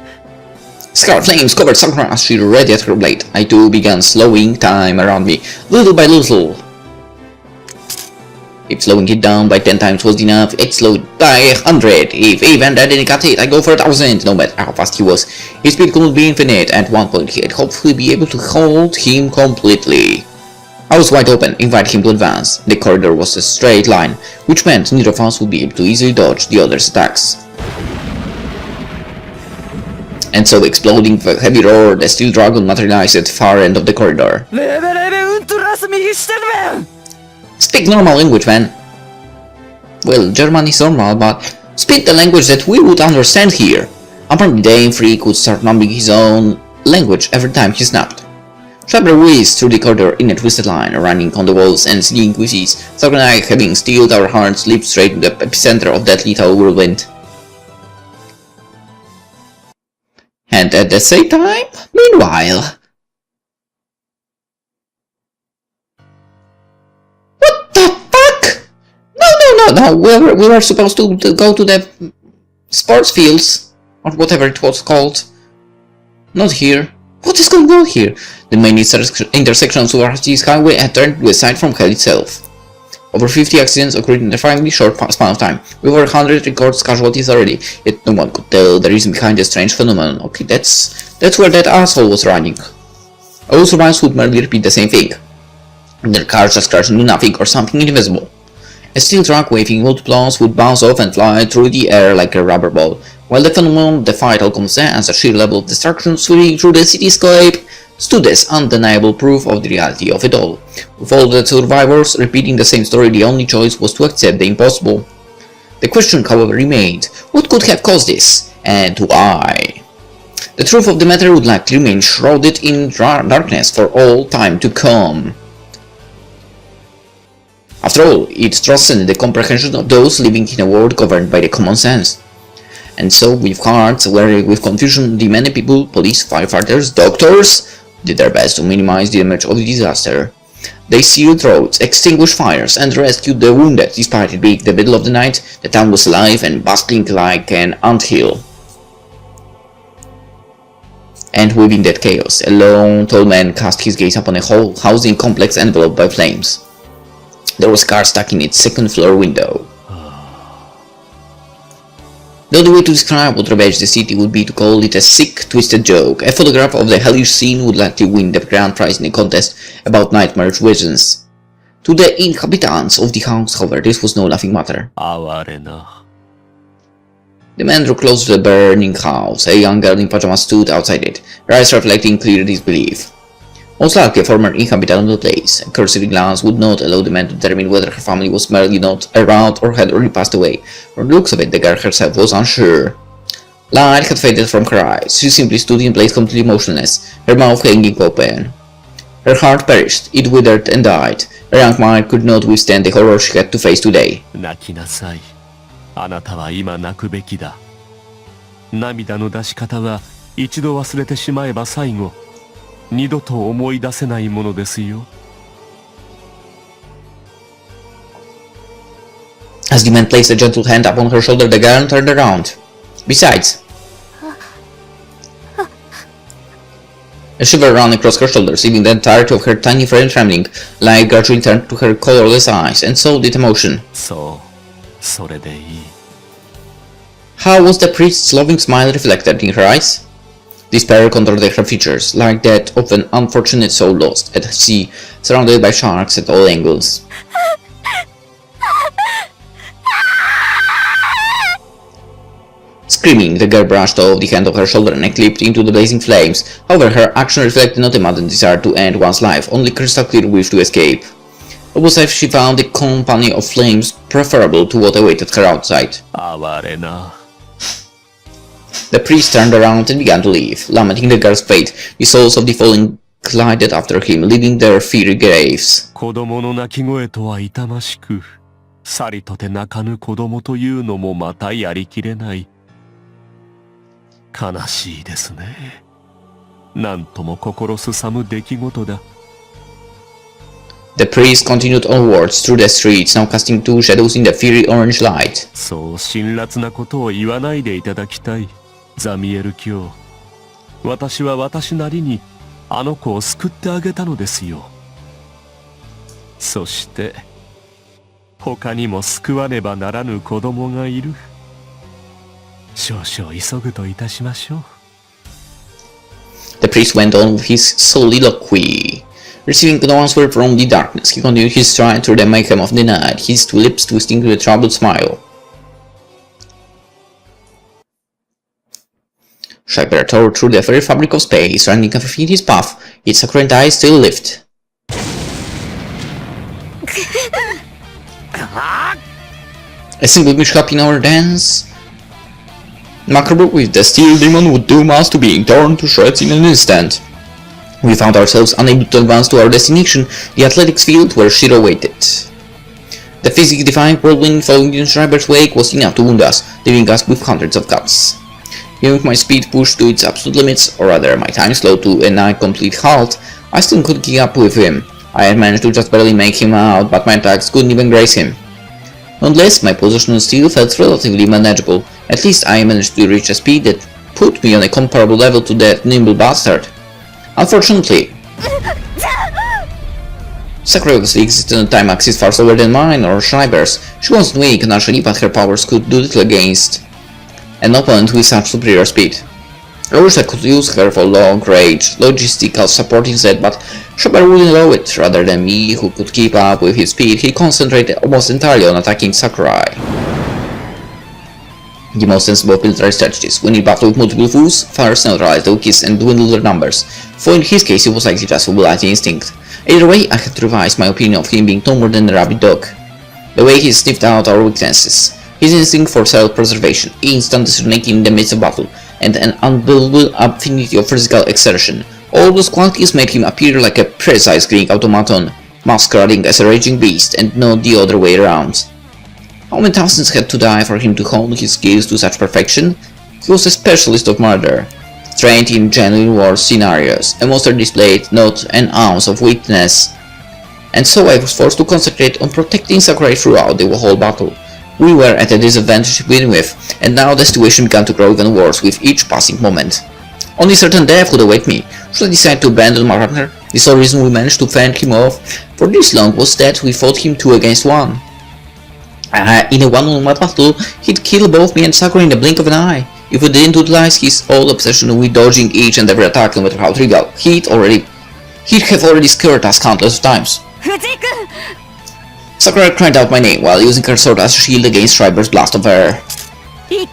Scarlet flames covered Sakura as she readied her blade. I too began slowing time around me, little by little. If slowing it down by 10 times was enough, it slowed by 100. If even that didn't cut it, I go for 1,000. No matter how fast he was, his speed could be infinite. At one point, he'd hopefully be able to hold him completely. I was wide open, inviting him to advance. The corridor was a straight line, which meant neither of us would be able to easily dodge the other's attacks. And so, exploding with a heavy roar, the steel dragon materialized at the far end of the corridor. レベレベウントラス右下面 Speak normal language, man. Well, German is normal, but speak the language that we would understand here. Apparently, the Free could start mumbling his own language every time he snapped. Schreiber whizzed through the corridor in a twisted line, running on the walls and seeing Quizzies, like having steeled our hearts, leaped straight to the epicenter of that lethal whirlwind. And at the same time, meanwhile... What the fuck? No, we were supposed to go to the sports fields, or whatever it was called. Not here. What is going on here? The main intersection of Suvarati's highway had turned to a site from hell itself. Over 50 accidents occurred in a terrifyingly short span of time, with over 100 recorded casualties already, yet no one could tell the reason behind the strange phenomenon. Okay, that's where that asshole was running. All survivors would merely repeat the same thing. Their cars just crashed into nothing or something invisible. A steel truck waving multiple arms would bounce off and fly through the air like a rubber ball, while the phenomenon defied all common sense. A sheer level of destruction sweeping through the cityscape stood as undeniable proof of the reality of it all. With all the survivors repeating the same story, the only choice was to accept the impossible. The question, however, remained: what could have caused this, and why? The truth of the matter would likely remain shrouded in darkness for all time to come. After all, it transcended the comprehension of those living in a world governed by the common sense. And so, with hearts weary with confusion, the many people, police, firefighters, doctors, did their best to minimize the damage of the disaster. They sealed roads, extinguished fires, and rescued the wounded. Despite it being the middle of the night, the town was alive and bustling like an anthill. And within that chaos, a lone, tall man cast his gaze upon a whole housing complex enveloped by flames. There was a car stuck in its second-floor window. The only way to describe what ravaged the city would be to call it a sick, twisted joke. A photograph of the hellish scene would likely win the grand prize in a contest about nightmare visions. To the inhabitants of the house, however, this was no laughing matter. The man drew close to the burning house. A young girl in pajamas stood outside it, her eyes reflecting clear disbelief. Most likely a former inhabitant of the place. A cursory glance would not allow the man to determine whether her family was merely not around or had already passed away. From the looks of it, the girl herself was unsure. Light had faded from her eyes. She simply stood in place completely motionless, her mouth hanging open. Her heart perished. It withered and died. Her young mind could not withstand the horror she had to face today. 泣きなさい。あなたは今泣くべきだ。涙の出し方は一度忘れてしまえば最後。二度と思い出せないものですよ。As the man placed a gentle hand upon her shoulder, the girl turned around. Besides, a shiver ran across her shoulders, leaving the entirety of her tiny frame trembling. Light gradually turned to her colorless eyes, and so did emotion. そう、それでいい。How was the priest's loving smile reflected in her eyes? Despair contorted her features, like that of an unfortunate soul lost at sea, surrounded by sharks at all angles. Screaming, the girl brushed off the hand of her shoulder and leaped into the blazing flames. However, her action reflected not a maddened desire to end one's life, only crystal clear wish to escape. It was as if she found the company of flames preferable to what awaited her outside. 哀れな。The priest turned around and began to leave, lamenting the girl's fate. The souls of the fallen glided after him, leaving their fiery graves. 子供の泣き声とは痛ましく、さりとて泣かぬ子供というのもまたやりきれない。悲しいですね。なんとも心すさむ出来事だ。The priest continued onwards through the streets, now casting two shadows in the fiery orange light. そう辛辣なことを言わないでいただきたい。ザミエル卿、私は私なりにあの子を救ってあげたのですよ。そして他にも救わねばならぬ子供がいる。少々急ぐといたしましょう。The priest went on with his soliloquy. Receiving no answer from the darkness, he continued his stride through the mayhem of the night, his two lips twisting to a troubled smile. Schreiber tore through the very fabric of space, running everything in his path, its saccharine eyes still lit. A single mishap in our dance? Macabre with the steel demon would doom us to being torn to shreds in an instant. We found ourselves unable to advance to our destination, the athletics field where Shiro waited. The physics-defying whirlwind following in Schreiber's wake was enough to wound us, leaving us with hundreds of cuts. Even with my speed pushed to its absolute limits, or rather my time slowed to a nigh-complete halt, I still couldn't keep up with him. I had managed to just barely make him out, but my attacks couldn't even graze him. Nonetheless, my position still felt relatively manageable. At least I managed to reach a speed that put me on a comparable level to that nimble bastard. Unfortunately, Sakurai obviously existed on a time axis far slower than mine or Schreiber's. She wasn't weak naturally, but her powers could do little against an opponent with such superior speed. I wish I could use her for long-range logistical support instead, but Schreiber wouldn't allow it. Rather than me, who could keep up with his speed, he concentrated almost entirely on attacking Sakurai. The most sensible military strategies, when in battle with multiple foes, first neutralize the weakest and dwindle their numbers, for in his case it was likely just mobility instinct. Either way, I had to revise my opinion of him being no more than a rabid dog. The way he sniffed out our weaknesses, his instinct for self-preservation, instant decision-making in the midst of battle, and an unbelievable affinity of physical exertion, all those qualities made him appear like a precise Greek automaton, masquerading as a raging beast and not the other way around. How many thousands had to die for him to hone his skills to such perfection? He was a specialist of murder, trained in genuine war scenarios, a monster displayed not an ounce of weakness. And so I was forced to concentrate on protecting Sakurai throughout the whole battle. We were at a disadvantage to begin with, and now the situation began to grow even worse with each passing moment. Only certain death would await me. Should I decide to abandon my partner? The sole reason we managed to fend him off for this long was that we fought him 2 against 1. In a one-on-one battle, he'd kill both me and Sakurai in the blink of an eye. If we didn't utilize his old obsession with dodging each and every attack, no matter how trivial, he'd have already scared us countless of times. Sakurai cried out my name while using her sword as a shield against Schreiber's blast of air. She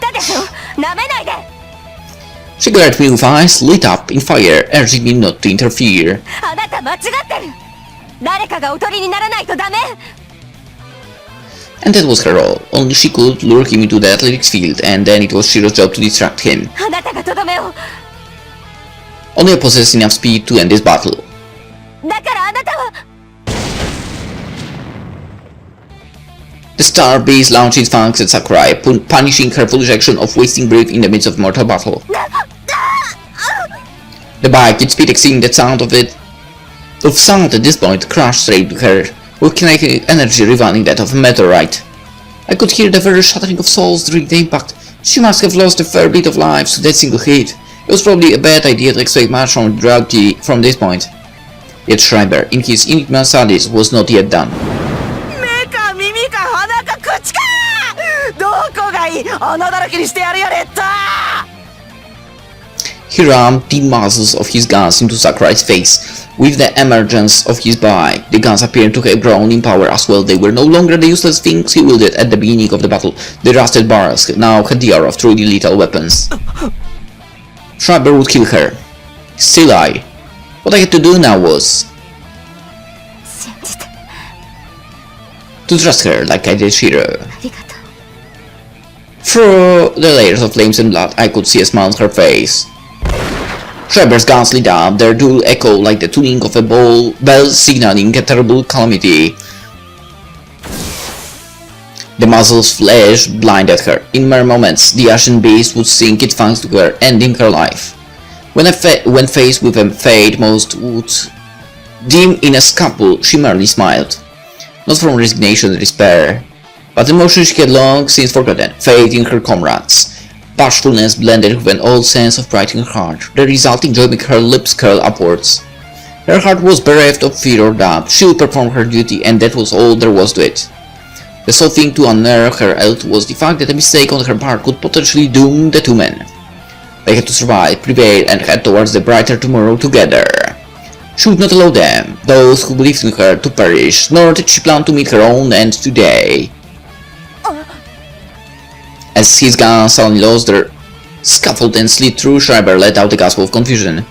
glared at me with eyes lit up in fire, urging me not to interfere. And that was her role. Only she could lure him into the athletics field, and then it was Shiro's job to distract him. Only I possessed enough speed to end this battle. The star beast launched its fangs at Sakurai, punishing her foolish action of wasting breath in the midst of mortal battle. The bike, its speed exceeding the sound of sound at this point, crashed straight to her, with kinetic energy rivaling that of a meteorite. I could hear the very shattering of souls during the impact. She must have lost a fair bit of lives to that single hit. It was probably a bad idea to expect much from Draghi from this point. Yet Schreiber, in his enigma studies, was not yet done. He rammed the muzzles of his guns into Sakurai's face. With the emergence of his bike, the guns appeared to have grown in power as well. They were no longer the useless things he wielded at the beginning of the battle. The rusted barrels now had the aura of truly lethal weapons. Schreiber would kill her. Still I. What I had to do now was to trust her like I did Shiro. Through the layers of flames and blood, I could see a smile on her face. Schreiber's guns lit up, their dual echo like the tuning of a bell signaling a terrible calamity. The muzzles flashed blind at her. In mere moments, the ashen beast would sink its fangs to her, ending her life. When faced with a fate most would dim in a scalpel, she merely smiled. Not from resignation and despair, but emotion she had long since forgotten, faith in her comrades. Bashfulness blended with an old sense of pride in her heart. The resulting joy made her lips curl upwards. Her heart was bereft of fear or doubt. She would perform her duty, and that was all there was to it. The sole thing to unnerve her else was the fact that a mistake on her part could potentially doom the 2 men. They had to survive, prevail, and head towards the brighter tomorrow together. She would not allow them, those who believed in her, to perish, nor did she plan to meet her own end today. As his guns suddenly lost their scaffold and slid through, Schreiber let out a gasp of confusion.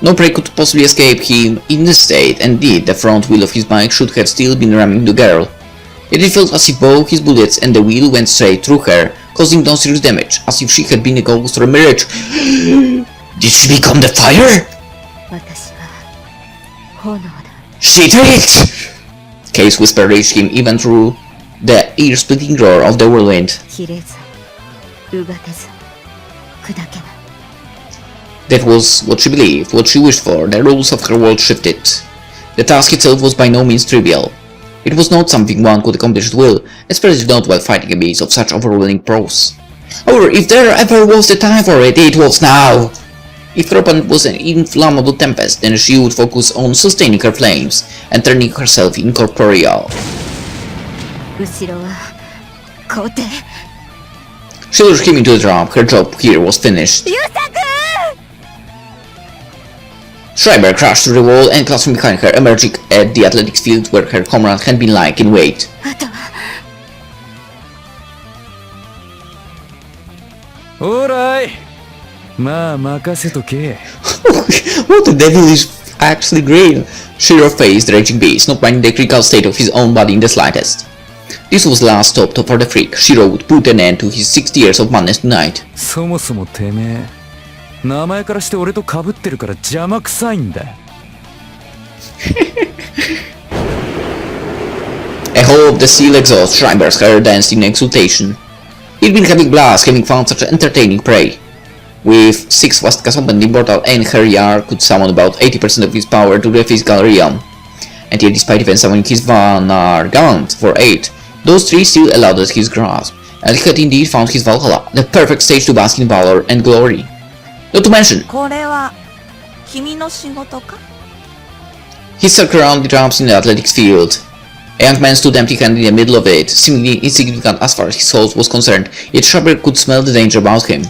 No prey could possibly escape him in this state, and indeed the front wheel of his bike should have still been ramming the girl. Yet it felt as if both his bullets and the wheel went straight through her, causing no serious damage, as if she had been a ghost or a mirage. Did she become the fire? 私は炎だ。 She tricked! Kay's whisper reached him even through the ear-splitting roar of the whirlwind. 切れず、うがてず、砕けない。 That was what she believed, what she wished for. The rules of her world shifted. The task itself was by no means trivial. It was not something one could accomplish at will, especially not while fighting a beast of such overwhelming prowess. However, if there ever was the time for it, it was now! If her opponent was an inflammable tempest, then she would focus on sustaining her flames and turning herself incorporeal. 後ろは皇帝。 She lurched him into the trap. Her job here was finished. 優作 Schreiber crashed through the wall and crouched behind her, emerging at the athletics field where her comrade had been lying in wait. あとはオーライまあ任せとけ。 What the devil is actually green? Shiro faced the raging beast, not minding the critical state of his own body in the slightest. This was the last stop for the freak. Shiro would put an end to his 60 years of madness tonight. そもそもてめえ名前からして俺と被ってるから邪魔くさいんだ。 A hole of the steel exhaust, Schreiber's hair danced in exultation. He'd been having blast having found such entertaining prey. With 6 vast combat immortal and Harrier could summon about 80% of his power to the physical realm. And yet despite even summoning his Vanargant for 8, those 3 still allowed at his grasp, and he had indeed found his Valhalla, the perfect stage to bask in valor and glory. Not to mention, これは君の仕事か he circled around the drums in the athletics field. A young man stood empty-handed in the middle of it, seemingly insignificant as far as his soul was concerned, yet Schreiber could smell the danger about him.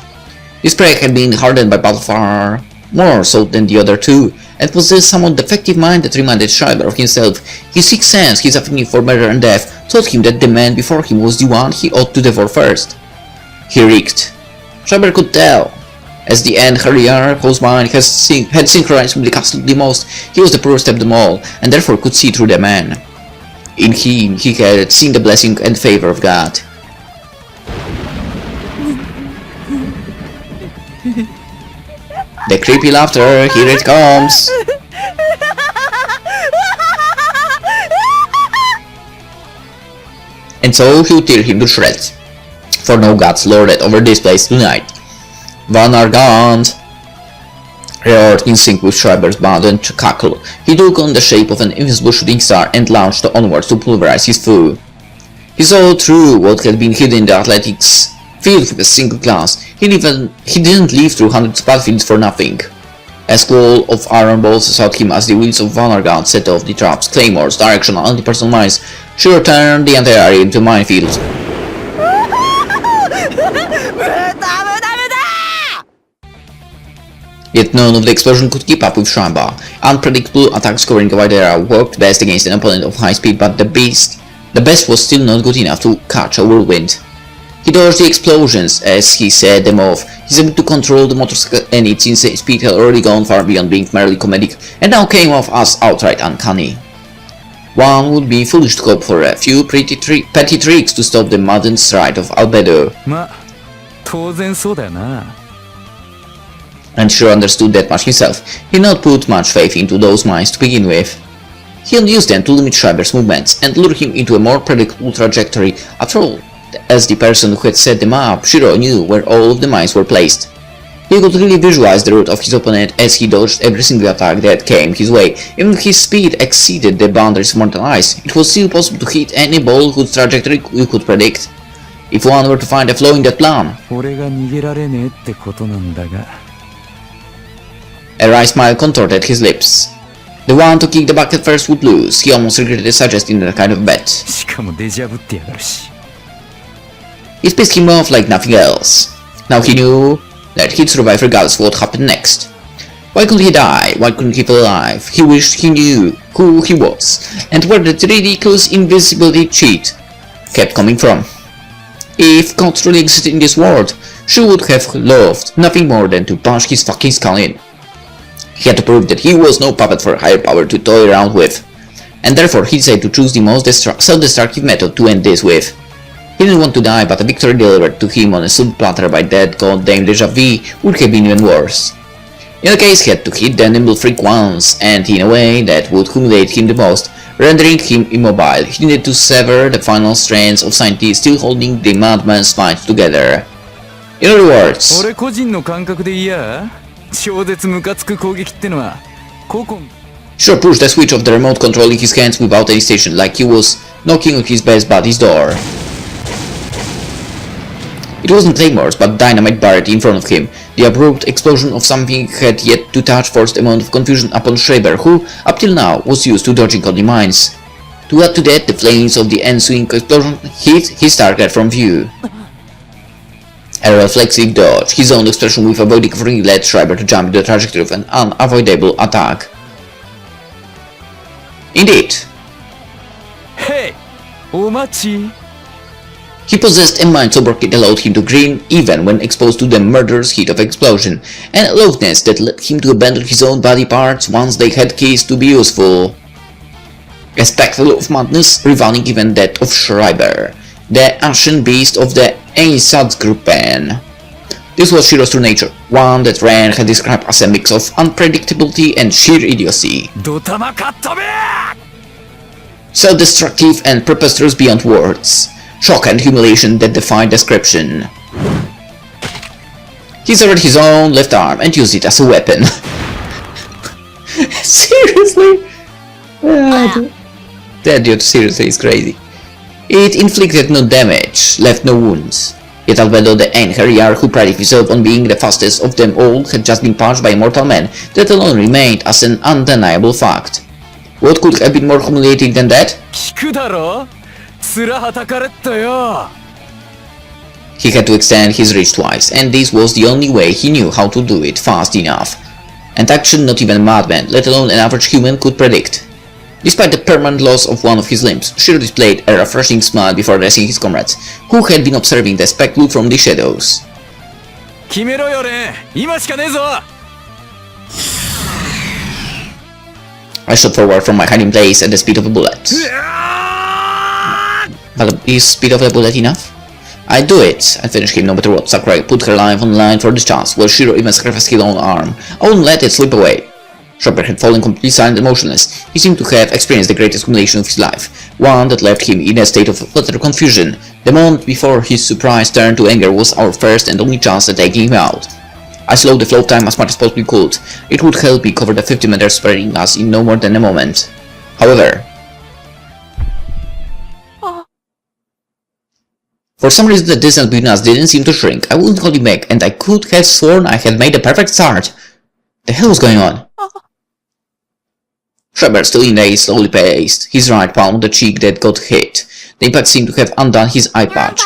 This prey had been hardened by battle far more so than the other two, and possessed somewhat defective mind that reminded Schreiber of himself. His sixth sense, his affinity for murder and death, told him that the man before him was the one he ought to devour first. He reeked. Schreiber could tell. As the end Harrier, whose mind had synchronized with the castle the most, he was the poorest of them all, and therefore could see through the man. In him, he had seen the blessing and favor of God. The creepy laughter, here it comes! And so he would tear him to shreds. For no gods lorded over this place tonight. Vanargant! Roared in sync with Schreiber's bound and cackle, he took on the shape of an invisible shooting star and launched onwards to pulverize his foe. He saw through what had been hidden in the athletics field with a single glance. He didn't leave through hundreds of battlefields for nothing. A squall of iron balls assailed him as the wheels of Vanargant set off the traps, claymores, directional, anti-personal mines. She turned the entire area into a minefield. Yet none of the explosion could keep up with Schreiber. Unpredictable attacks covering a wide area worked best against an opponent of high speed, but the best was still not good enough to catch a whirlwind. He dodged the explosions as he set them off. His ability to control the motorcycle and its insane speed had already gone far beyond being merely comedic, and now came off as outright uncanny. One would be foolish to hope for a few petty tricks to stop the maddened stride of Albedo. まあ当然そうだよな。 And sure understood that much himself. He did not put much faith into those mines to begin with. He had used them to limit Schreiber's movements and lure him into a more predictable trajectory. After all, as the person who had set them up, Shiro knew where all of the mines were placed. He could really visualize the route of his opponent as he dodged every single attack that came his way. Even if his speed exceeded the boundaries of mortal eyes, it was still possible to hit any ball whose trajectory we could predict. If one were to find a flaw in that plan. 俺が逃げられねえってことなんだが。 A wry smile contorted his lips. The one to kick the bucket first would lose. He almost regretted suggesting that kind of bet. しかもデジャブってやがるし。 It pissed him off like nothing else. Now he knew that he'd survive regardless of what happened next. Why couldn't he die? Why couldn't he feel alive? He wished he knew who he was, and where that ridiculous invisibility cheat kept coming from. If God truly existed in this world, she would have loved nothing more than to punch his fucking skull in. He had to prove that he was no puppet for a higher power to toy around with. and therefore he decided to choose the most self-destructive method to end this with. He didn't want to die, but a victory delivered to him on a soup platter by that goddamn deja vu would have been even worse. In the case, he had to hit the nimble freak once, and in a way that would humiliate him the most, rendering him immobile. He needed to sever the final strands of sanity still holding the madman's mind together. In other words, 俺個人の感覚でいや超絶ムカつく攻撃ってのは古今 Schreiber pushed the switch of the remote control in his hands without hesitation, like he was knocking on his best buddy's door. It wasn't claymores, but dynamite buried in front of him. The abrupt explosion of something he had yet to touch forced a moment of confusion upon Schreiber, who, up till now, was used to dodging only mines. To add to that, the flames of the ensuing explosion hid his target from view. A reflexive dodge, his own expression with avoiding free led Schreiber to jump into the trajectory of an unavoidable attack. Indeed, Hey! お待ち he possessed a mind so broken it allowed him to grin even when exposed to the murderous heat of explosion, an aloofness that led him to abandon his own body parts once they had ceased to be useful. A spectacle of madness rivaling even that of Schreiber, the ashen beast of the Einsatzgruppen. This was Shiro's true nature, one that Ren had described as a mix of unpredictability and sheer idiocy. ドタマカットめ Self-destructive and preposterous beyond words. Shock and humiliation that defied description. He severed his own left arm and used it as a weapon. Seriously? That dude seriously is crazy. It inflicted no damage, left no wounds. Yet Albedo the Einherjar, who prided himself on being the fastest of them all, had just been punched by a mortal man that alone remained as an undeniable fact. What could have been more humiliating than that? 聞くだろ面はたかれっとよ He had to extend his reach twice, and this was the only way he knew how to do it fast enough. An action not even a madman, let alone an average human, could predict. Despite the permanent loss of one of his limbs, Shiro displayed a refreshing smile before addressing his comrades, who had been observing the spectacle from the shadows. 決めろよレン今しかねえぞ I shot forward from my hiding place at the speed of a bullet. But is speed of a bullet enough? I do it, I finished him no matter what. Sakurai put her life on the line for this chance, while Shiro even sacrificed his own arm. I wouldn't let it slip away. Schreiber had fallen completely silent and motionless. He seemed to have experienced the greatest humiliation of his life, one that left him in a state of utter confusion. The moment before his surprise turned to anger was our first and only chance at taking him out. I slowed the flow time as much as possibly could. It would help me cover the 50 meters, sparing us in no more than a moment. However, for some reason the distance between us didn't seem to shrink. I wouldn't hold him back, and I could have sworn I had made a perfect start. The hell was going on? Schreiber, still in a slowly paced, his right palm on the cheek that got hit. The impact seemed to have undone his eye patch.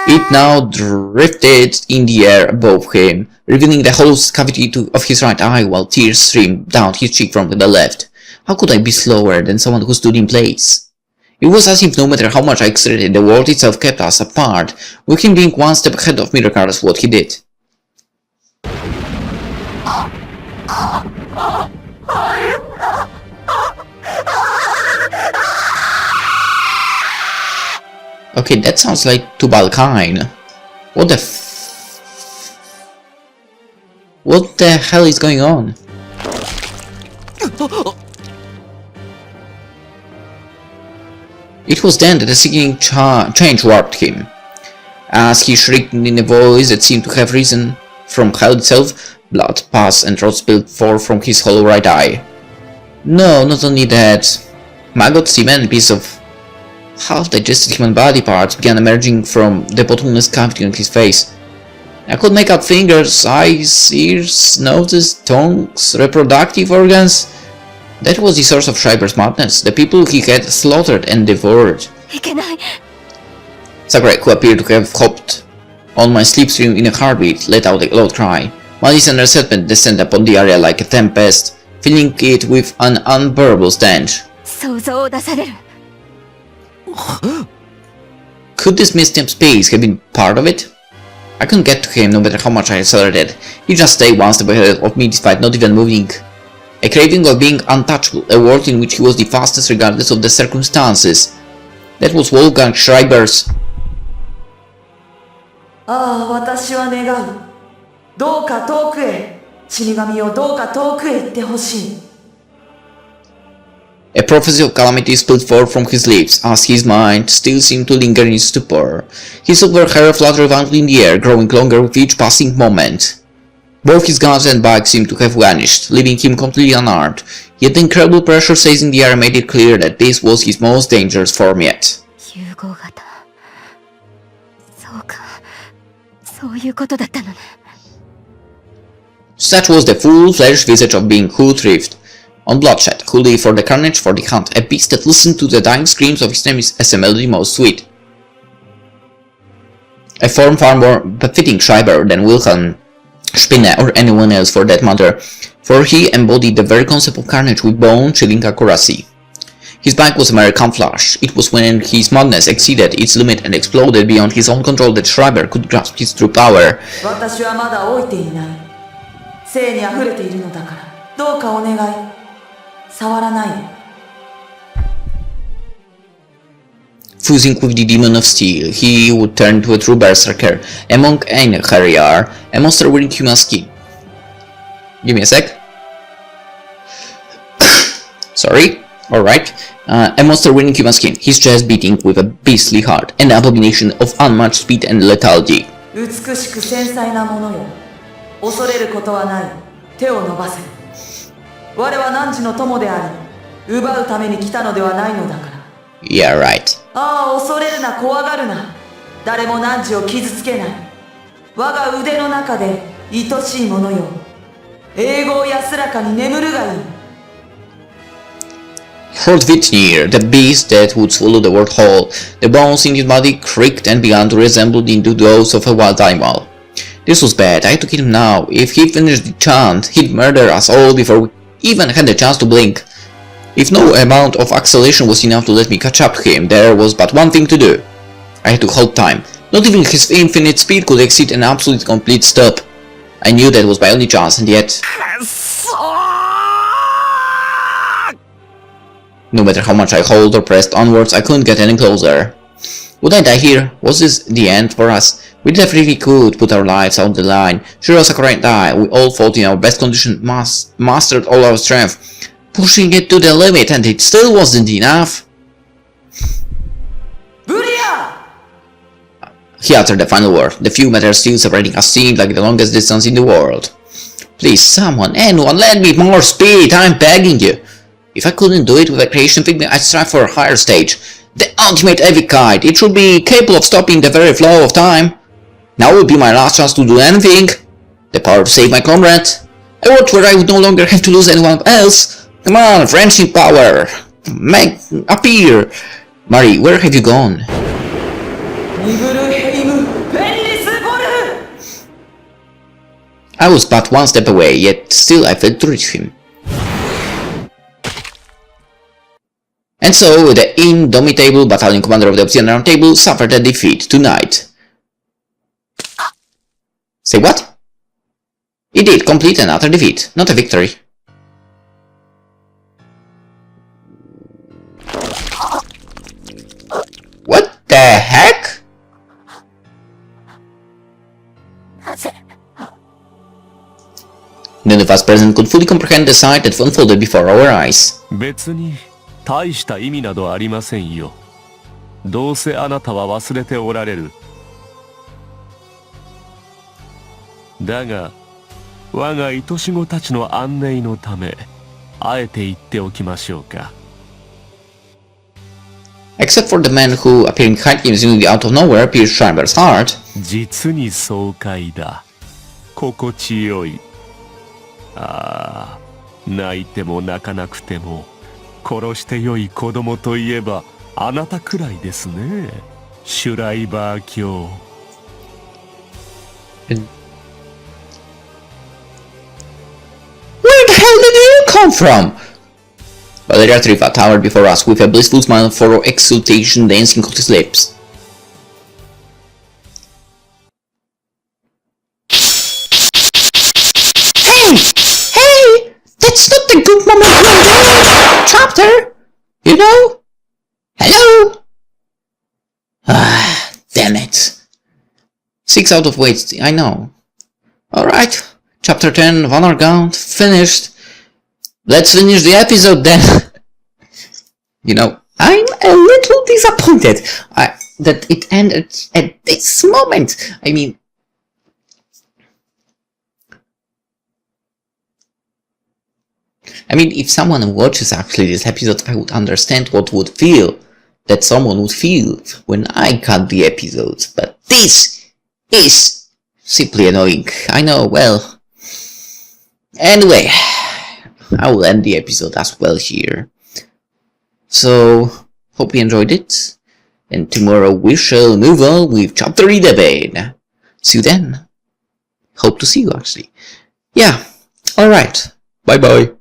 It now drifted in the air above him, revealing the hollow cavity of his right eye while tears streamed down his cheek from the left. How could I be slower than someone who stood in place? It was as if no matter how much I exerted, the world itself kept us apart, with him being one step ahead of me regardless of what he did. Okay, that sounds like Tubalcain. What the hell is going on? It was then that a sickening change warped him. As he shrieked in a voice that seemed to have risen from hell itself, blood, pus, and rot spilled forth from his hollow right eye. No, not only that. Maggot, semen, and a piece of half-digested human body parts began emerging from the bottomless cavity on his face. I could make out fingers, eyes, ears, noses, tongues, reproductive organs. That was the source of Schreiber's madness, the people he had slaughtered and devoured. Sakurai, who appeared to have hopped on my slipstream in a heartbeat, let out a loud cry. Malice and her serpent descended upon the area like a tempest, filling it with an unbearable stench. Could this misnamed space have been part of it? I couldn't get to him no matter how much I accelerated. He just stayed one step ahead of me despite not even moving A craving of being untouchable, a world in which he was the fastest regardless of the circumstances. That was Wolfgang Schreiber's. ああ、私は願う。どうか遠くへ。死神よ、どうか遠くへ行ってほしい。A prophecy of calamity spilled forth from his lips, as his mind still seemed to linger in stupor. His silver hair fluttered violently in the air, growing longer with each passing moment. Both his guns and bike seemed to have vanished, leaving him completely unarmed, yet the incredible pressure seizing the air made it clear that this was his most dangerous form yet. 融合型。そうか。そういうことだったのね。Such was the full-fledged visage of being who thrived on bloodshed, who lived for the carnage, for the hunt, a beast that listened to the dying screams of his enemies as a melody most sweet. A form far more befitting Schreiber than Wilhelm Spinner or anyone else for that matter, for he embodied the very concept of carnage with bone-chilling accuracy. His bike was a mere camouflage. It was when his madness exceeded its limit and exploded beyond his own control that Schreiber could grasp his true power. 私はまだ老いていない。生に溢れているのだから、どうかお願い。触らないで。Fusing with the demon of steel, he would turn to a true berserker, a monk and Harrier, a monster wearing human skin. Give me a sec. Sorry. Alright. A monster wearing human skin, his chest beating with a beastly heart, an abomination of unmatched speed and lethalgy. 美しく繊細なものよ。恐れることはない。手を伸ばせ。我は汝の友であり、奪うために来たのではないのだから。Yeah, right. ああ、恐れるな、怖がるな。誰も汝を傷つけない。我が腕の中で愛しいものよ。永劫安らかに眠るがいい。Hordvitnir, the beast that would swallow the world whole, the bones in his body creaked and began to resemble those of a wild animal. This was bad, I had to kill him now. If he finished the chant, he'd murder us all before we even had the chance to blink. If no amount of acceleration was enough to let me catch up to him, there was but one thing to do. I had to hold time. Not even his infinite speed could exceed an absolute complete stop. I knew that was my only chance, and yet... No matter how much I hauled or pressed onwards, I couldn't get any closer. Would I die here? Was this the end for us? We did everything we could, put our lives on the line. Shiro Sakurai and I, we all fought in our best condition, mastered all our strength, pushing it to the limit, and it still wasn't enough. He uttered the final word. The few meters still separating us seemed like the longest distance in the world. Please, someone, anyone, lend me more speed, I'm begging you. If I couldn't do it with a creation figment, I'd strive for a higher stage. The ultimate epic guide. It should be capable of stopping the very flow of time. Now will be my last chance to do anything. The power to save my comrade. A world where I would no longer have to lose anyone else. Come on, friendship power. Appear. Mari, where have you gone? I was but one step away, yet still I failed to reach him. And so, the indomitable battalion commander of the Obsidian Round Table suffered a defeat tonight. Say what? He did complete another defeat, not a victory. What the heck? None of us present could fully comprehend the sight that unfolded before our eyes. 別に大した意味などありませんよ。どうせあなたは忘れておられる。だが、我が愛し子たちの安寧のため、あえて言っておきましょうか。Except for the man who, appearing behind him seemingly out of nowhere, pierced Schreiber's heart. 実に爽快だ。心地よい。ああ、泣いても泣かなくても、殺してよい子供といえばあなたくらいですね。シュライバー卿。Where the hell did you come from? Valeria Trifa towered before us with a blissful smile for exultation dancing on his lips. Hey! Hey! That's not the good chapter? You know? Hello? Ah, damn it. 6 out of 8, I know. Alright, chapter 10, Honor Gaunt, finished. Let's finish the episode then. You know, I'm a little disappointed that it ended at this moment. I mean, if someone watches actually this episode, I would understand what that someone would feel when I cut the episodes. But this is simply annoying. I know, well. Anyway, I will end the episode as well here. So, hope you enjoyed it. And tomorrow we shall move on with chapter 11. See you then. Hope to see you actually. Yeah, alright. Bye bye.